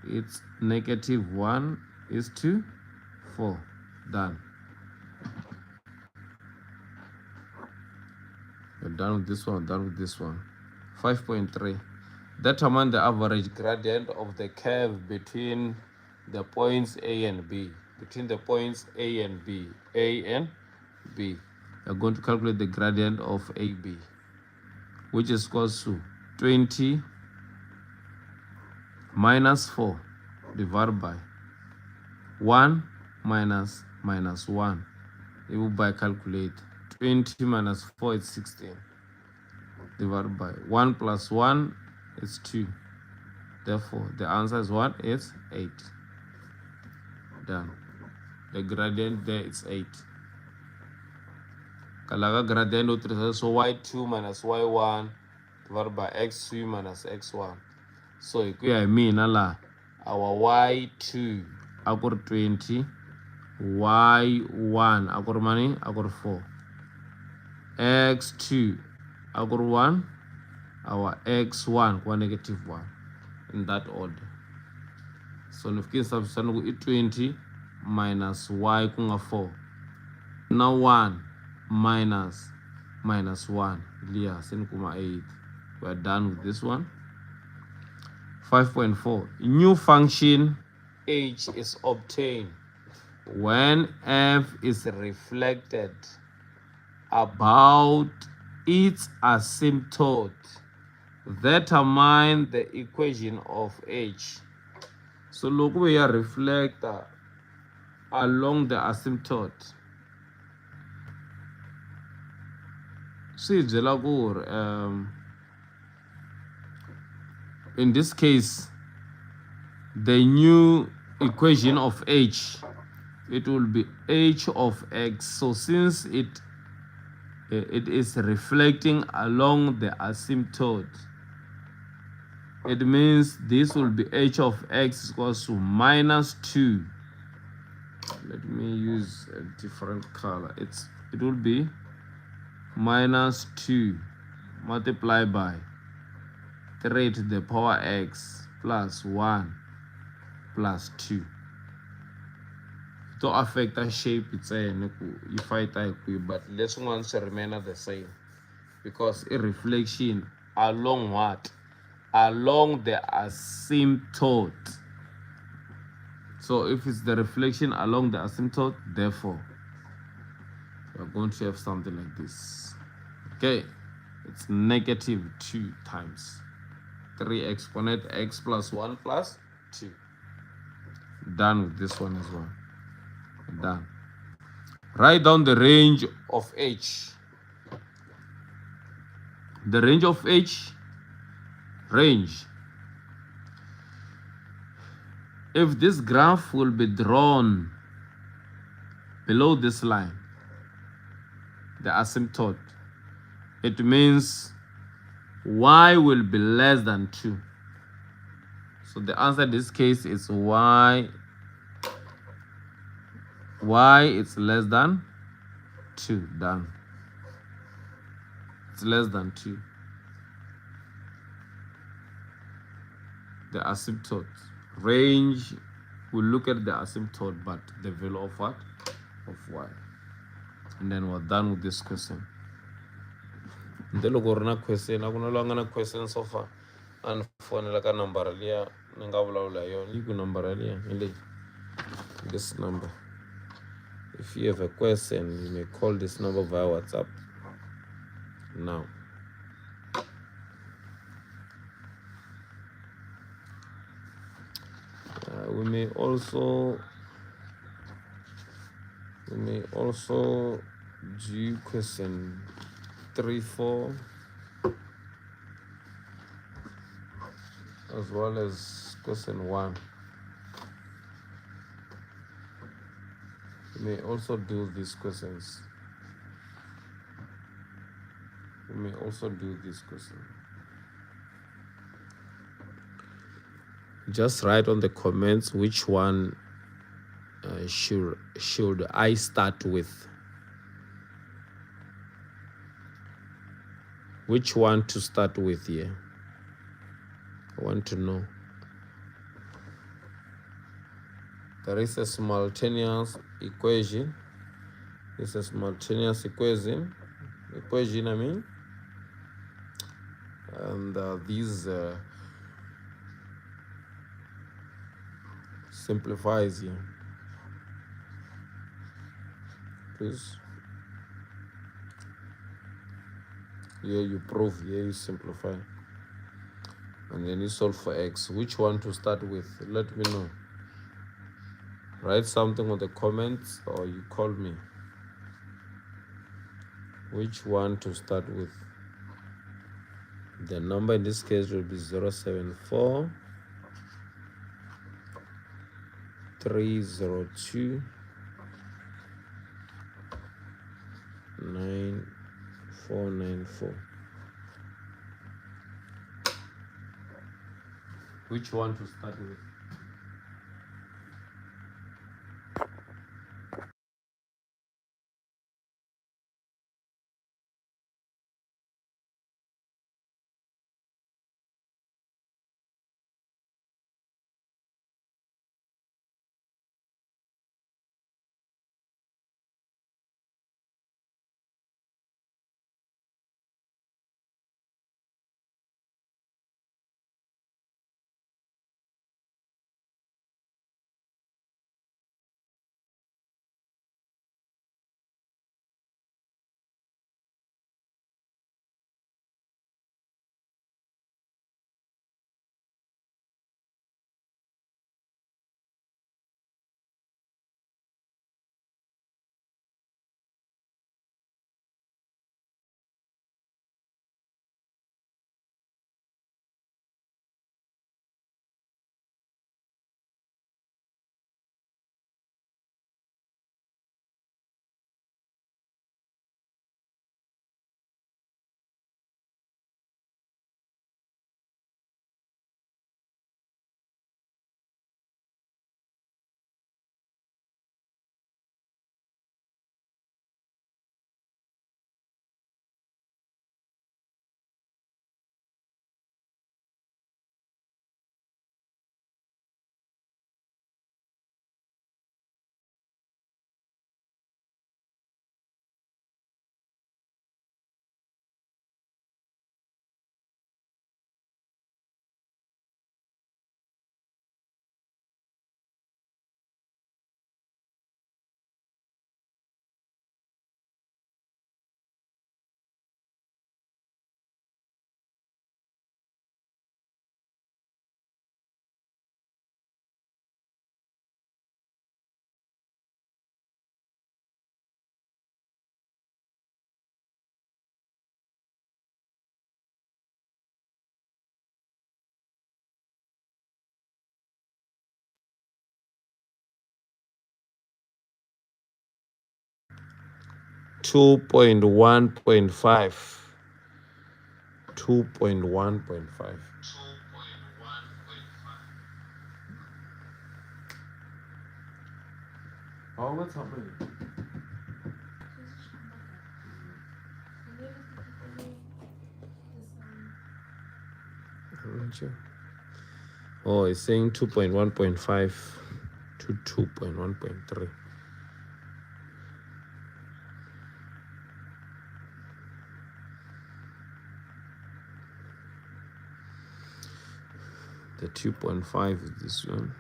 it's negative 1 is to 4. Done. We're done with this one, done with this one. 5.3. Determine the average gradient of the curve between the points A and B. Between the points A and B. A and B. We're going to calculate the gradient of AB, which is equals to 20 minus 4 divided by 1 minus 1. You will by calculate 20 minus 4 is 16. Divided by 1 plus 1 is 2. Therefore, the answer is what? It's 8. Done. The gradient there is 8. Kalaga gradient utrisa, so y2 minus y1 divided by x2 minus x1. So I mean our y2 akur 20, y1 akur money akur 4, x2 akur 1, our x1 kwa negative 1, in that order. So nifike substitute ku 20 minus y kunga 4. Now 1 minus 1 clear, sin kuma 8. We are done with this one. 5.4. New function h is obtained when f is reflected about its asymptote. Determine the equation of h. So look, we are reflector along the asymptote. See, in this case, the new equation of h, it will be h of x. So since it is reflecting along the asymptote, it means this will be h of x equals to minus 2. Let me use a different color. It will be minus 2 multiplied by 3 to the power x plus 1 plus 2. To affect the shape, it's a if I type, but let's one remain the same because a reflection along what? Along the asymptote. So if it's the reflection along the asymptote, therefore we're going to have something like this. Okay, it's negative 2 times 3 exponent x plus 1 plus 2. Done with this one as well. Done. Write down the range of h. The range of h, if this graph will be drawn below this line, the asymptote, it means y will be less than 2. So the answer in this case is y is less than 2. Done. It's less than 2. The asymptote range, we look at the asymptote, but the value of what? Of y. And then we're done with this question. Ndelo gorna question, akuna langa question so far. And phone like a number earlier, ningavula yon. You can number earlier. This number. If you have a question, you may call this number via WhatsApp now. We may also do question 3, 4 as well as question 1. We may also do these questions. Just write on the comments which one should I start with. Which one to start with here? I want to know. There is a simultaneous equation. It's a simultaneous equation. I mean. And these simplifies here. Please. Here you prove, here you simplify. And then you solve for x. Which one to start with? Let me know. Write something on the comments or you call me. Which one to start with? The number in this case will be 074 302 9494. Which one to start with? Two point 2.1.5. Oh, what's happening? Oh, it's saying 2.1.5 to 2.1.3. The 2.5 is this one.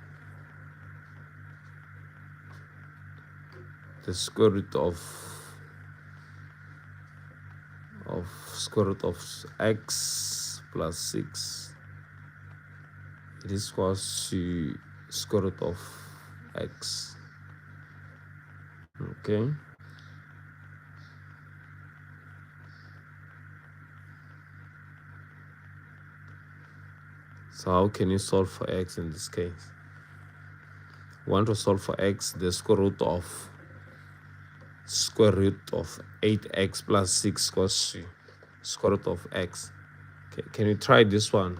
The square root of square root of x plus 6. It is equals to square root of x. Okay. So how can you solve for x in this case? Want to solve for x, the square root of 8x plus 6 equals to square root of x. Okay, can you try this one?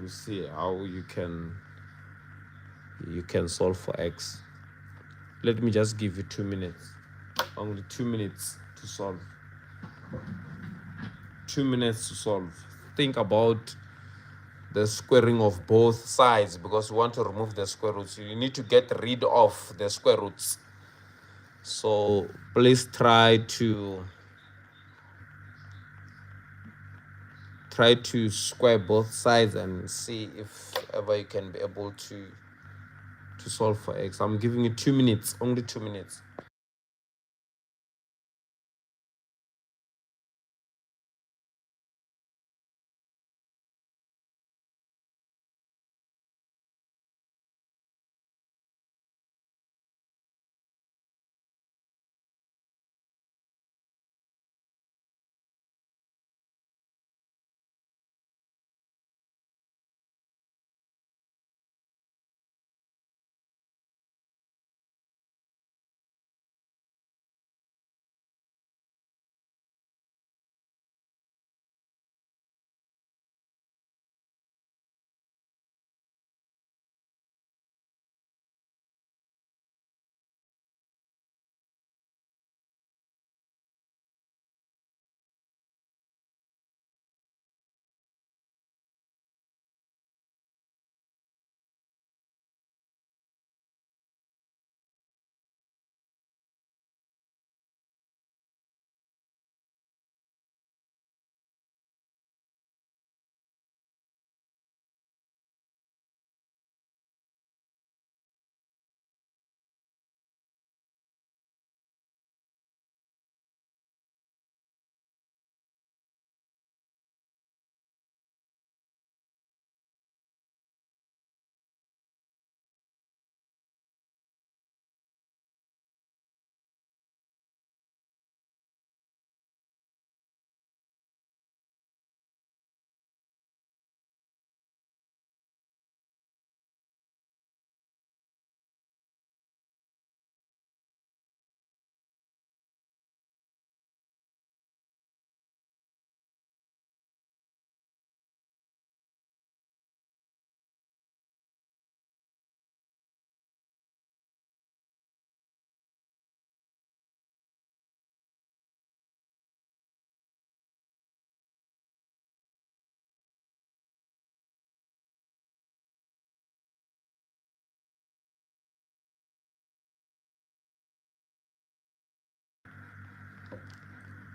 You see how you can solve for x. Let me just give you 2 minutes. Only 2 minutes to solve. 2 minutes to solve. Think about the squaring of both sides because you want to remove the square roots. You need to get rid of the square roots. So please try to square both sides and see if ever you can be able to solve for x. I'm giving you 2 minutes, only 2 minutes.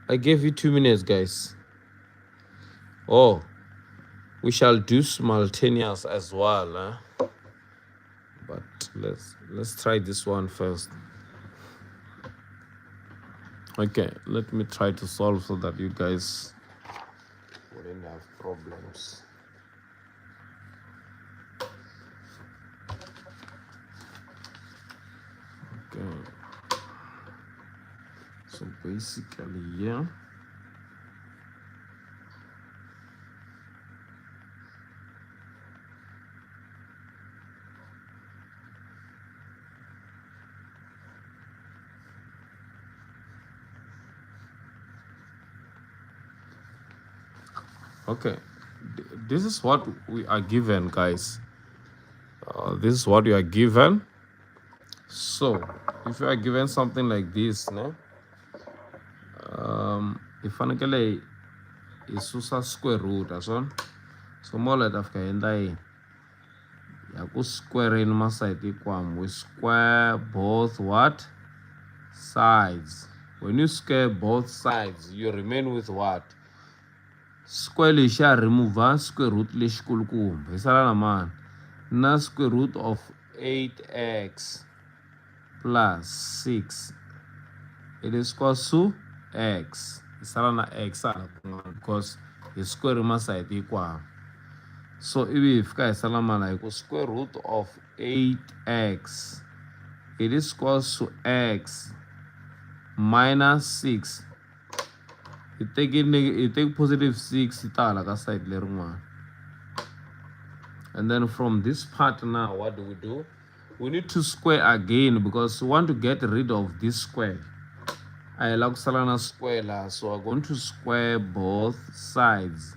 I gave you 2 minutes, guys. Oh, we shall do simultaneous as well, but let's try this one first. Okay, let me try to solve so that you guys wouldn't have problems. Okay, so basically, yeah. Okay, this is what we are given, guys. This is what you are given. So if you are given something like this, no, ifanekele isusa square root asona. So more like after endai ya ku square in my side equal, we square both what sides. When you square both sides, you remain with what? Square lesha remove square root lexikulukumba hi sala na mani na square root of 8x plus 6 it is equal to x. Hi sala na x because the square in my side equal. So if we fika hi sala mani hi square root of 8x it is equal to x minus 6. You take positive 6 itala ka side le rin'wana. And then from this part now, what do? We need to square again because we want to get rid of this square. I like salana square, so I'm going to square both sides.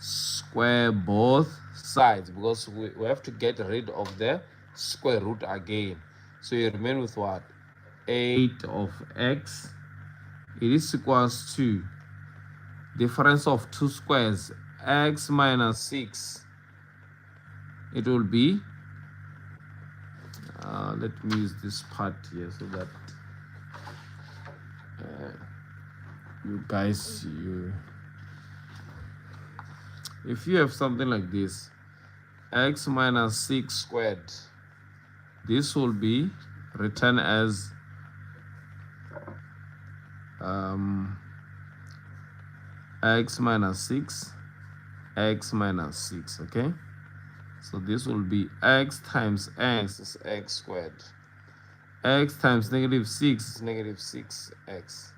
Square both sides because we have to get rid of the square root again. So you remain with what? 8 of x. It is equals to difference of two squares, x minus 6. It will be, let me use this part here so that you guys, if you have something like this, x minus 6 squared, this will be written as x minus 6, x minus 6, okay? So this will be x times x is x squared. X times negative 6 is negative 6x.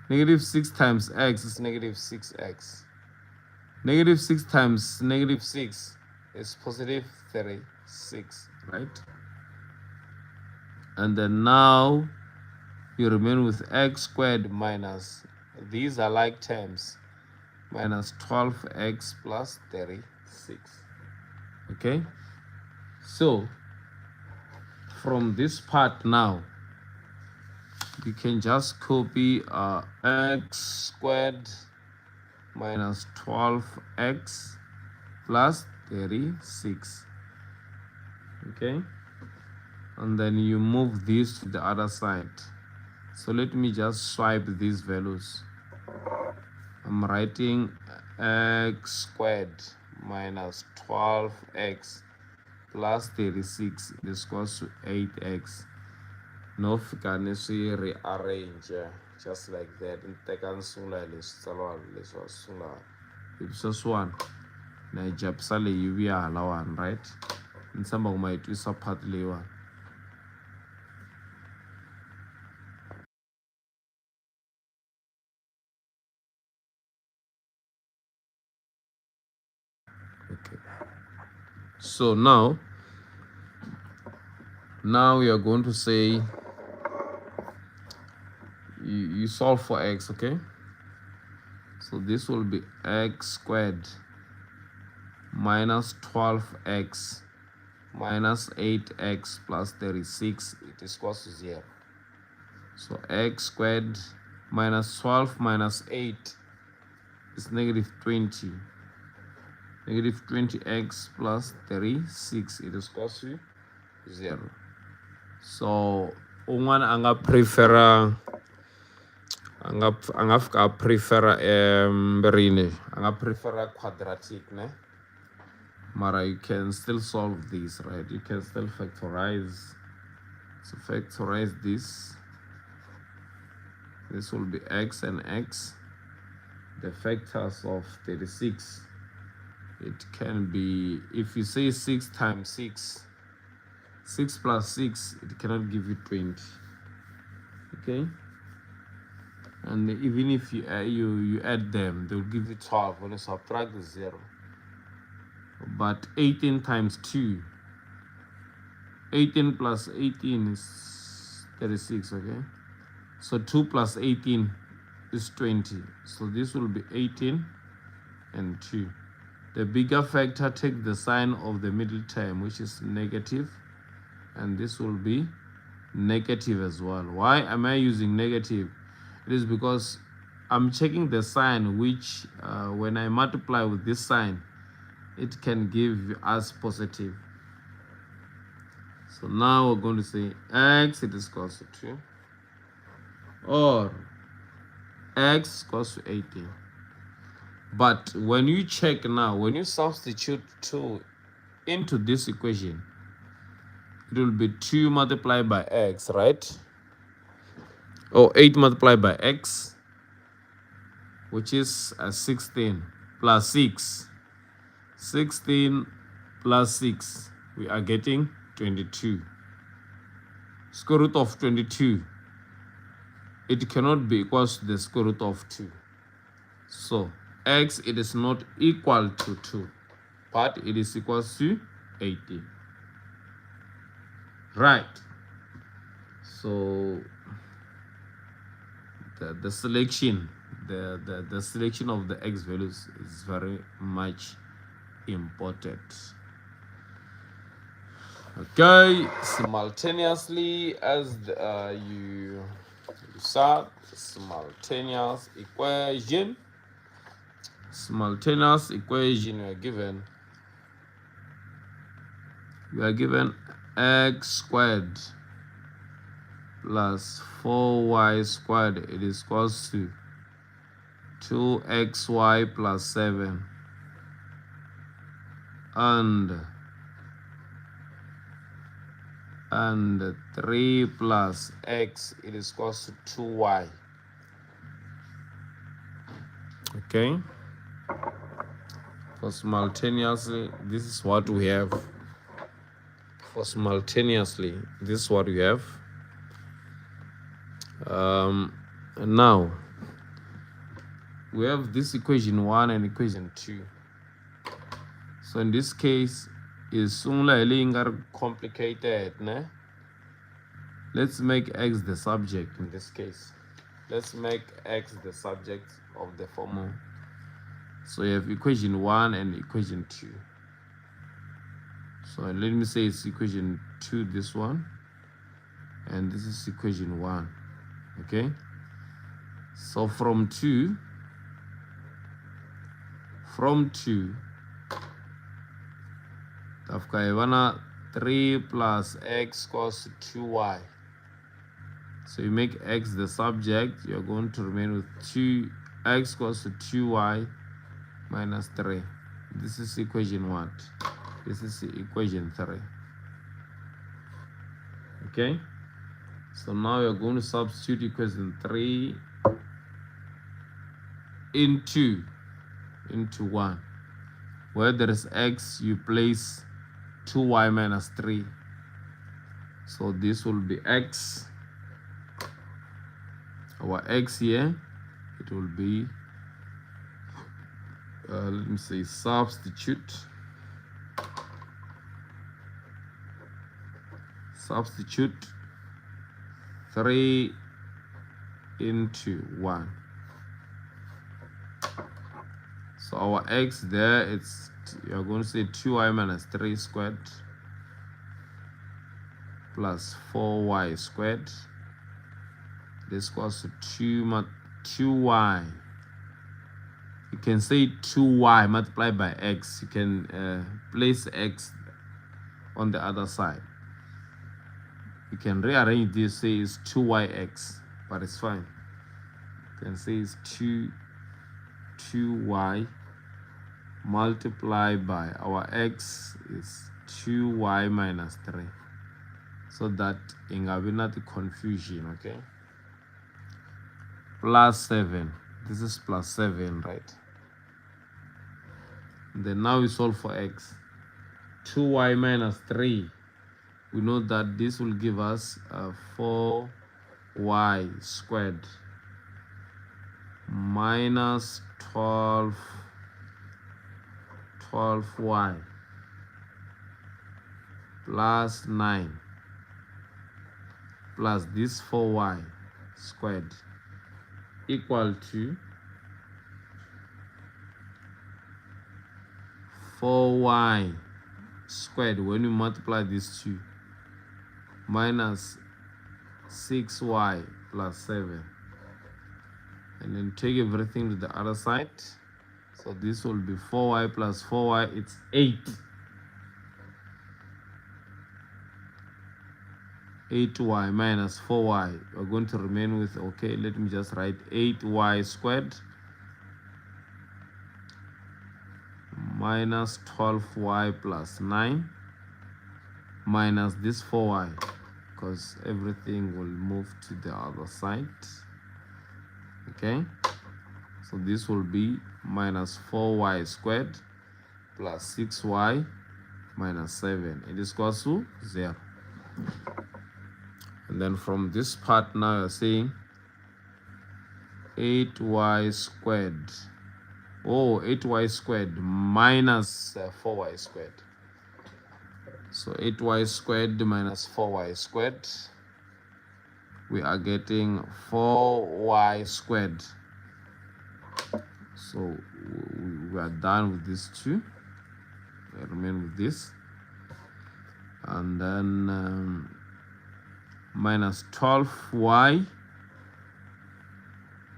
Negative 6 times x is negative 6x. Negative 6 times negative 6 is positive 36, right? And then now you remain with x squared minus, these are like terms, minus 12x plus 36. Okay? So from this part now, you can just copy x squared minus 12x plus 36. Okay? And then you move this to the other side. So let me just swipe these values. I'm writing x squared minus 12x plus 36 is equals to 8x. No fika ni swi rearrange just like that. Ni teka ni sungula hi leswi tsariwaka leswi wa sungula hi sweswiwani na yi japisa leyi yi vuya halawani, right? Ni tshemba ku ma yi twisa part leyiwani. Okay. So now we are going to say you solve for x, okay? So this will be x squared minus 12x minus 8x plus 36, it is equals to 0. So x squared minus 12 minus 8 is negative 20. Negative 20x plus 36, it is equals to 0. So un'wana anga prefera I prefer I prefer quadratic, ne? Mara, you can still solve this, right? You can still factorize. So factorize this. This will be x and x. The factors of 36. It can be, if you say 6 times 6, 6 plus 6, it cannot give you 20. Okay? And even if you add them, they'll give you 12 when you subtract the 0. But 18 times 2, 18 plus 18 is 36, okay? So 2 plus 18 is 20. So this will be 18 and 2. The bigger factor takes the sign of the middle term, which is negative, and this will be negative as well. Why am I using negative? It is because I'm checking the sign, which when I multiply with this sign, it can give us positive. So now we're going to say x it is equals to 2, or x equals to 18. But when you check now, when you substitute 2 into this equation, it will be 2 multiplied by x, right? Or 8 multiplied by x, which is 16 plus 6. 16 plus 6, we are getting 22. Square root of 22, it cannot be equals to the square root of 2. So x, it is not equal to 2, but it is equals to 18. Right. So the selection, the selection of the x values is very much important. Okay, simultaneously as you start simultaneous equation, we are given x squared plus 4y squared, it is equals to 2xy plus 7, and 3 plus x, it is equals to 2y. Okay, for simultaneously, this is what we have. For simultaneously, this is what we have. Now we have this equation 1 and equation 2. So in this case, is only complicated, ne? Let's make x the subject in this case. Let's make x the subject of the formula. So you have equation 1 and equation 2. So let me say it's equation 2, this one, and this is equation 1. Okay, so from 2, Tafka 3 plus x equals to 2y. So you make x the subject, you're going to remain with 2x equals to 2y minus 3. This is equation 1. This is equation 3. Okay, so now you're going to substitute equation 3 into 1. Where there is x, you place 2y minus 3. So this will be x. Our x here, it will be, let me say, substitute 3 into 1. So our x there, you're going to say 2y minus 3 squared plus 4y squared. This equals to 2y. You can say 2y multiplied by x. You can place x on the other side. You can rearrange this, say it's 2yx, but it's fine. can say is 2y multiplied by our x is 2y minus 3, so that ingabi not confusion. Okay, plus 7, this is plus 7, right? Then now we solve for x. 2y minus 3, we know that this will give us 4y squared minus 12y plus 9 plus this 4y squared equal to 4y squared when you multiply these two minus 6y plus 7, and then take everything to the other side. So this will be 4y plus 4y, it's 8y minus 4y. We're going to remain with, okay, let me just write 8y squared minus 12y plus 9 minus this 4y, because everything will move to the other side. Okay, so this will be minus 4y squared plus 6y minus 7. It is equal to 0. And then from this part now you're saying 8y squared. Oh, 8y squared minus 4y squared. So 8y squared minus 4y squared, we are getting 4y squared. So we are done with these two. We remain with this. And then minus 12y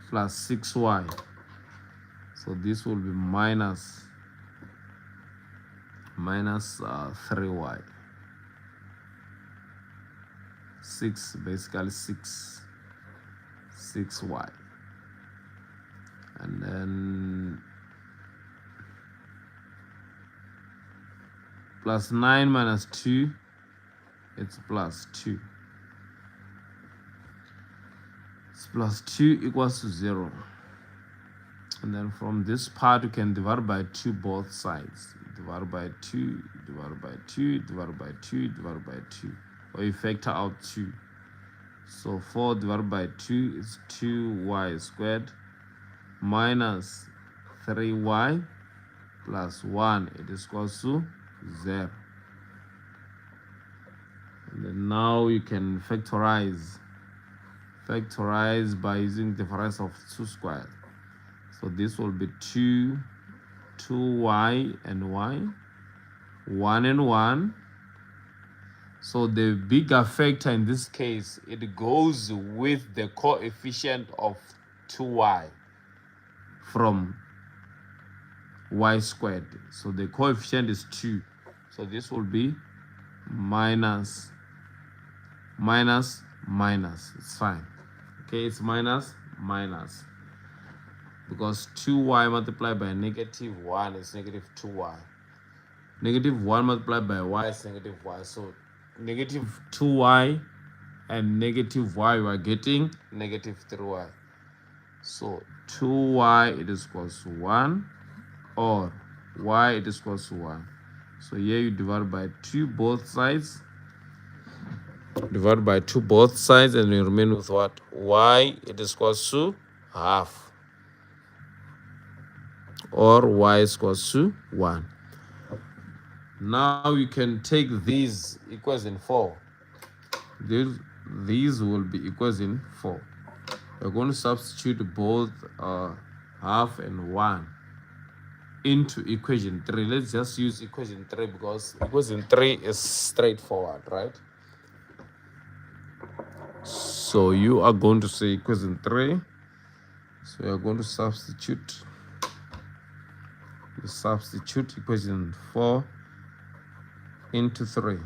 plus 6y. So this will be minus 3y. 6, basically 6y. And then plus 9 minus 2, it's plus 2. It's plus 2 equals to 0. And then from this part, you can divide by 2 both sides. Divide by 2, divide by 2, divide by 2, divide by 2. Or you factor out 2. So 4 divided by 2 is 2y squared minus 3y plus 1. It is equal to 0. And then now you can factorize by using difference of 2 squared. So this will be 2y and y, 1 and 1. So the bigger factor in this case, it goes with the coefficient of 2y from y squared. So the coefficient is 2. So this will be minus. It's fine. Okay, it's minus. Because 2y multiplied by negative 1 is negative 2y. Negative 1 multiplied by y is negative y. So negative 2y and negative y, we are getting negative 3y. So 2y, it is equals to 1, or y, it is equals to 1. So here you divide by 2 both sides. Divide by 2 both sides, and you remain with what? Y, it is equals to half, or y is equals to 1. Now you can take these equation 4. These will be equation 4. We're going to substitute both half and 1 into equation 3. Let's just use equation 3 because equation 3 is straightforward, right? So you are going to say equation 3. So you're going to substitute. You substitute equation 4 into 3.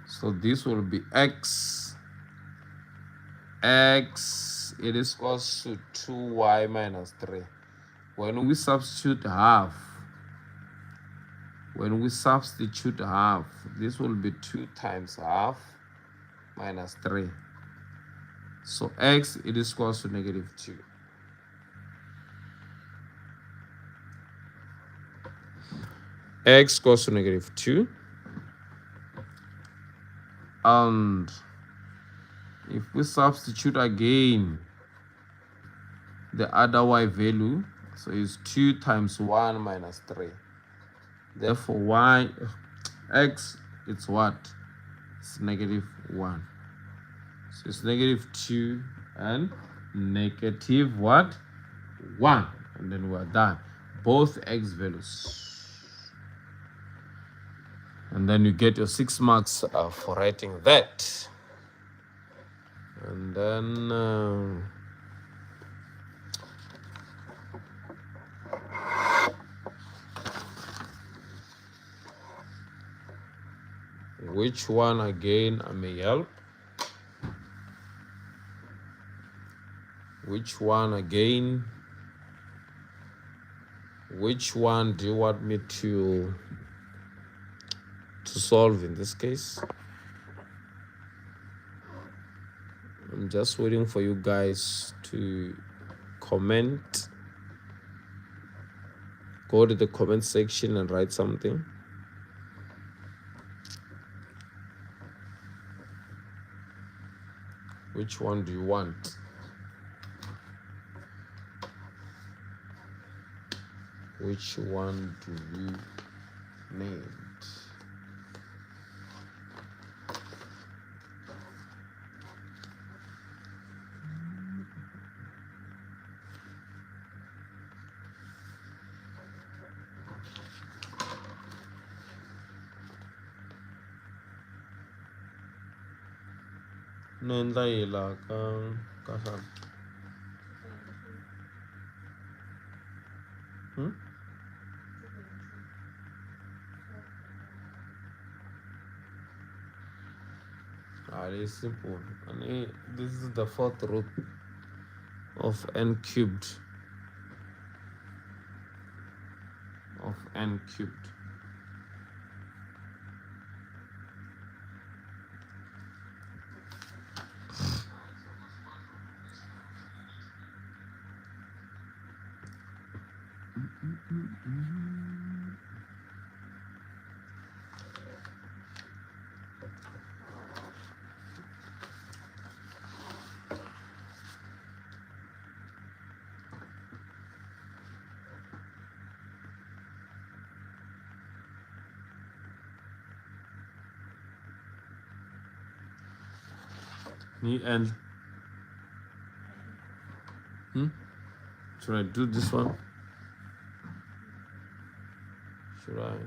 So this will be x x, it is equals to 2y minus 3. When we substitute half, this will be 2 times half minus 3. So x, it is equals to negative 2. X equals to negative 2. And if we substitute again the other y value, so it's 2 times 1 minus 3. Therefore, x, it's what? It's negative 1. So it's negative 2 and negative what? 1. And then we're done. Both x values. And then you get your 6 marks for writing that. And then which one again I may help? Which one again? Which one do you want me to solve in this case? I'm just waiting for you guys to comment. Go to the comment section and write something. Which one do you want? Which one do you need? Nenda ila ka it's simple. And this is the 4th root of n cubed. And should I do this one? Should I?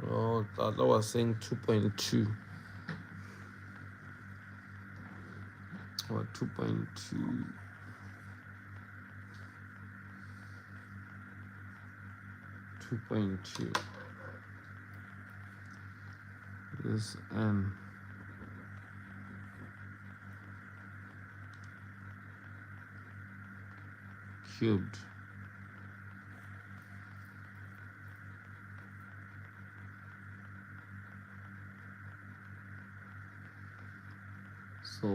Oh, that was saying 2.2. Or 2.2. 2.2. This n cubed. So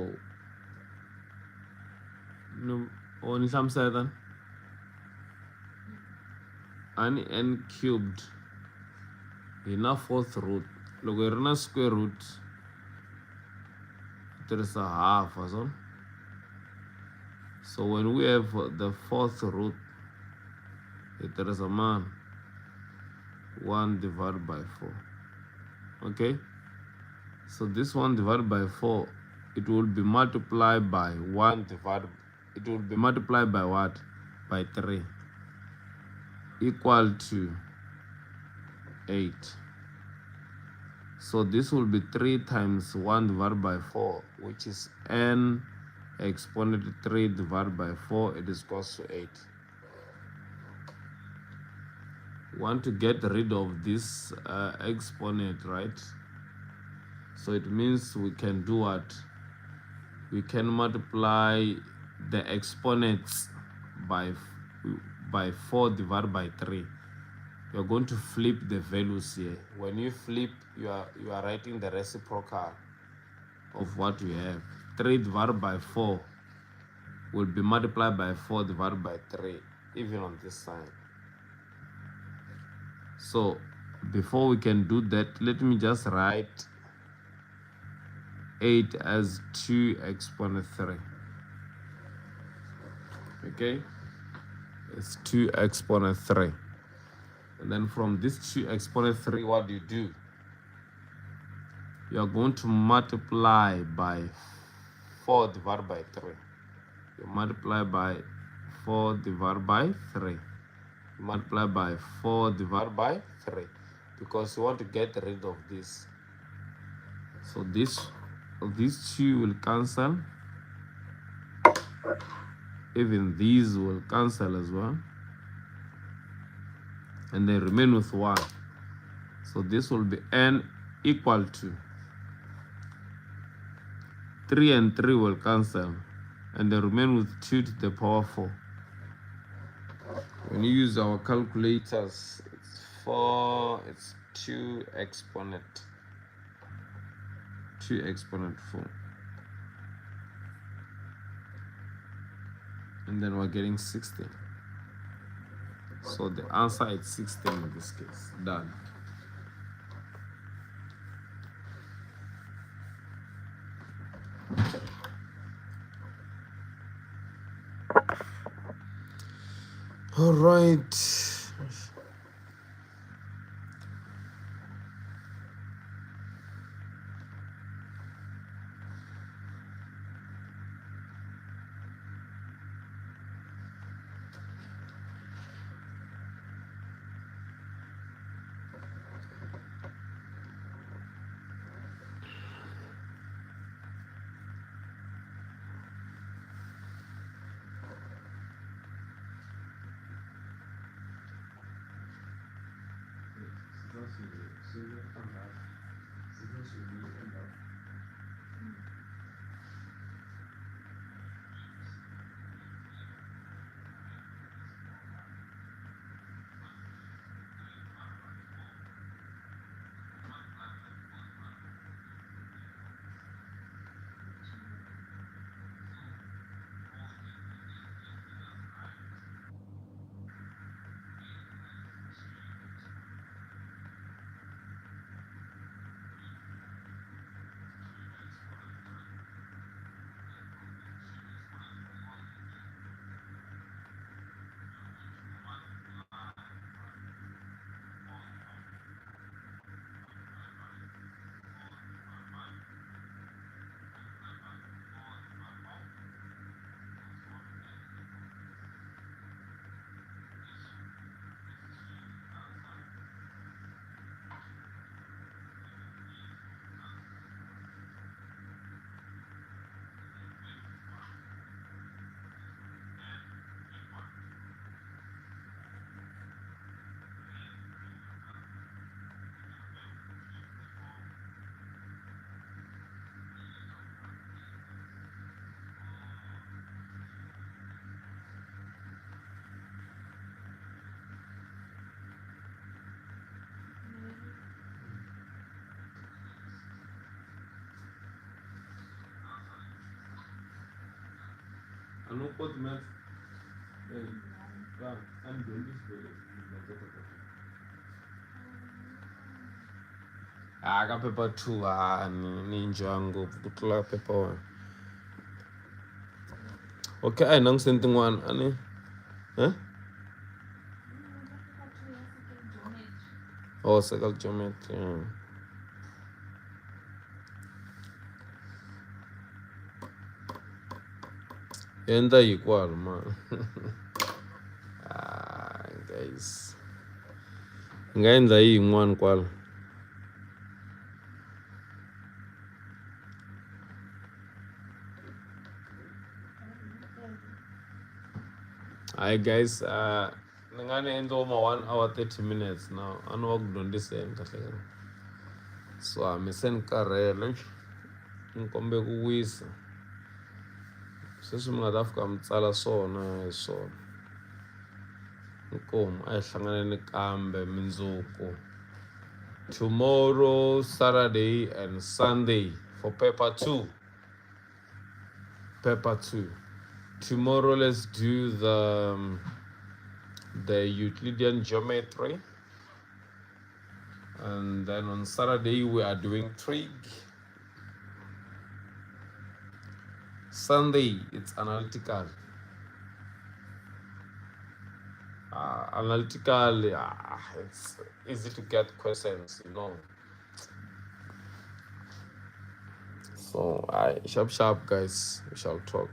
no, only some certain n cubed enough 4th root. Look, we're square root. There is a half as well. So when we have the 4th root, there is a 1 divided by 4. Okay? So this 1 divided by 4, it will be multiplied by 1 divided. It will be multiplied by what? By 3. Equal to 8. So this will be 3 times 1 divided by 4, which is n exponent 3 divided by 4. It is equals to 8. want to get rid of this exponent, right? So it means we can do what? We can multiply the exponents by 4 divided by 3. You're going to flip the values here. When you flip, you are writing the reciprocal of what we have. 3 divided by 4 will be multiplied by 4 divided by 3, even on this side. So before we can do that, let me just write 8 as 2 exponent 3. Okay, it's 2 exponent 3. And then from this 2 exponent 3, what do? You are going to multiply by 4 divided by 3. You multiply by 4 divided by 3. You multiply by 4 divided by 3, because you want to get rid of this. So these 2 will cancel. Even these will cancel as well. And they remain with 1. So this will be n equal to 3 and 3 will cancel, and they remain with 2 to the power 4. When you use our calculators, it's 2 exponent 4. And then we're getting 16. So the answer is 16 in this case. Done. All right. Ano po tumat? I'm doing this video. Ka paper 2 ni njwangu kutla paper 1. Okay, I nang something one ani. Huh? Oh, second geometry. Enda equal man. Guys. Ngayenza yin'wana kwala. Hi guys, Ningane endo ma 1 hour 30 minutes now. Anu wa kudondiseni kahle. So ami senikarhele. Nikombe ku wisa. Sweswi mi nga ta fika mi tsala swona hi swona. Inkomu a hi hlanganeni kambe mundzuku. Tomorrow, Saturday and Sunday for paper 2. Paper 2. Tomorrow let's do the Euclidean geometry. And then on Saturday we are doing trig. Sunday it's analytical. It's easy to get questions, you know. So, sharp, guys. We shall talk.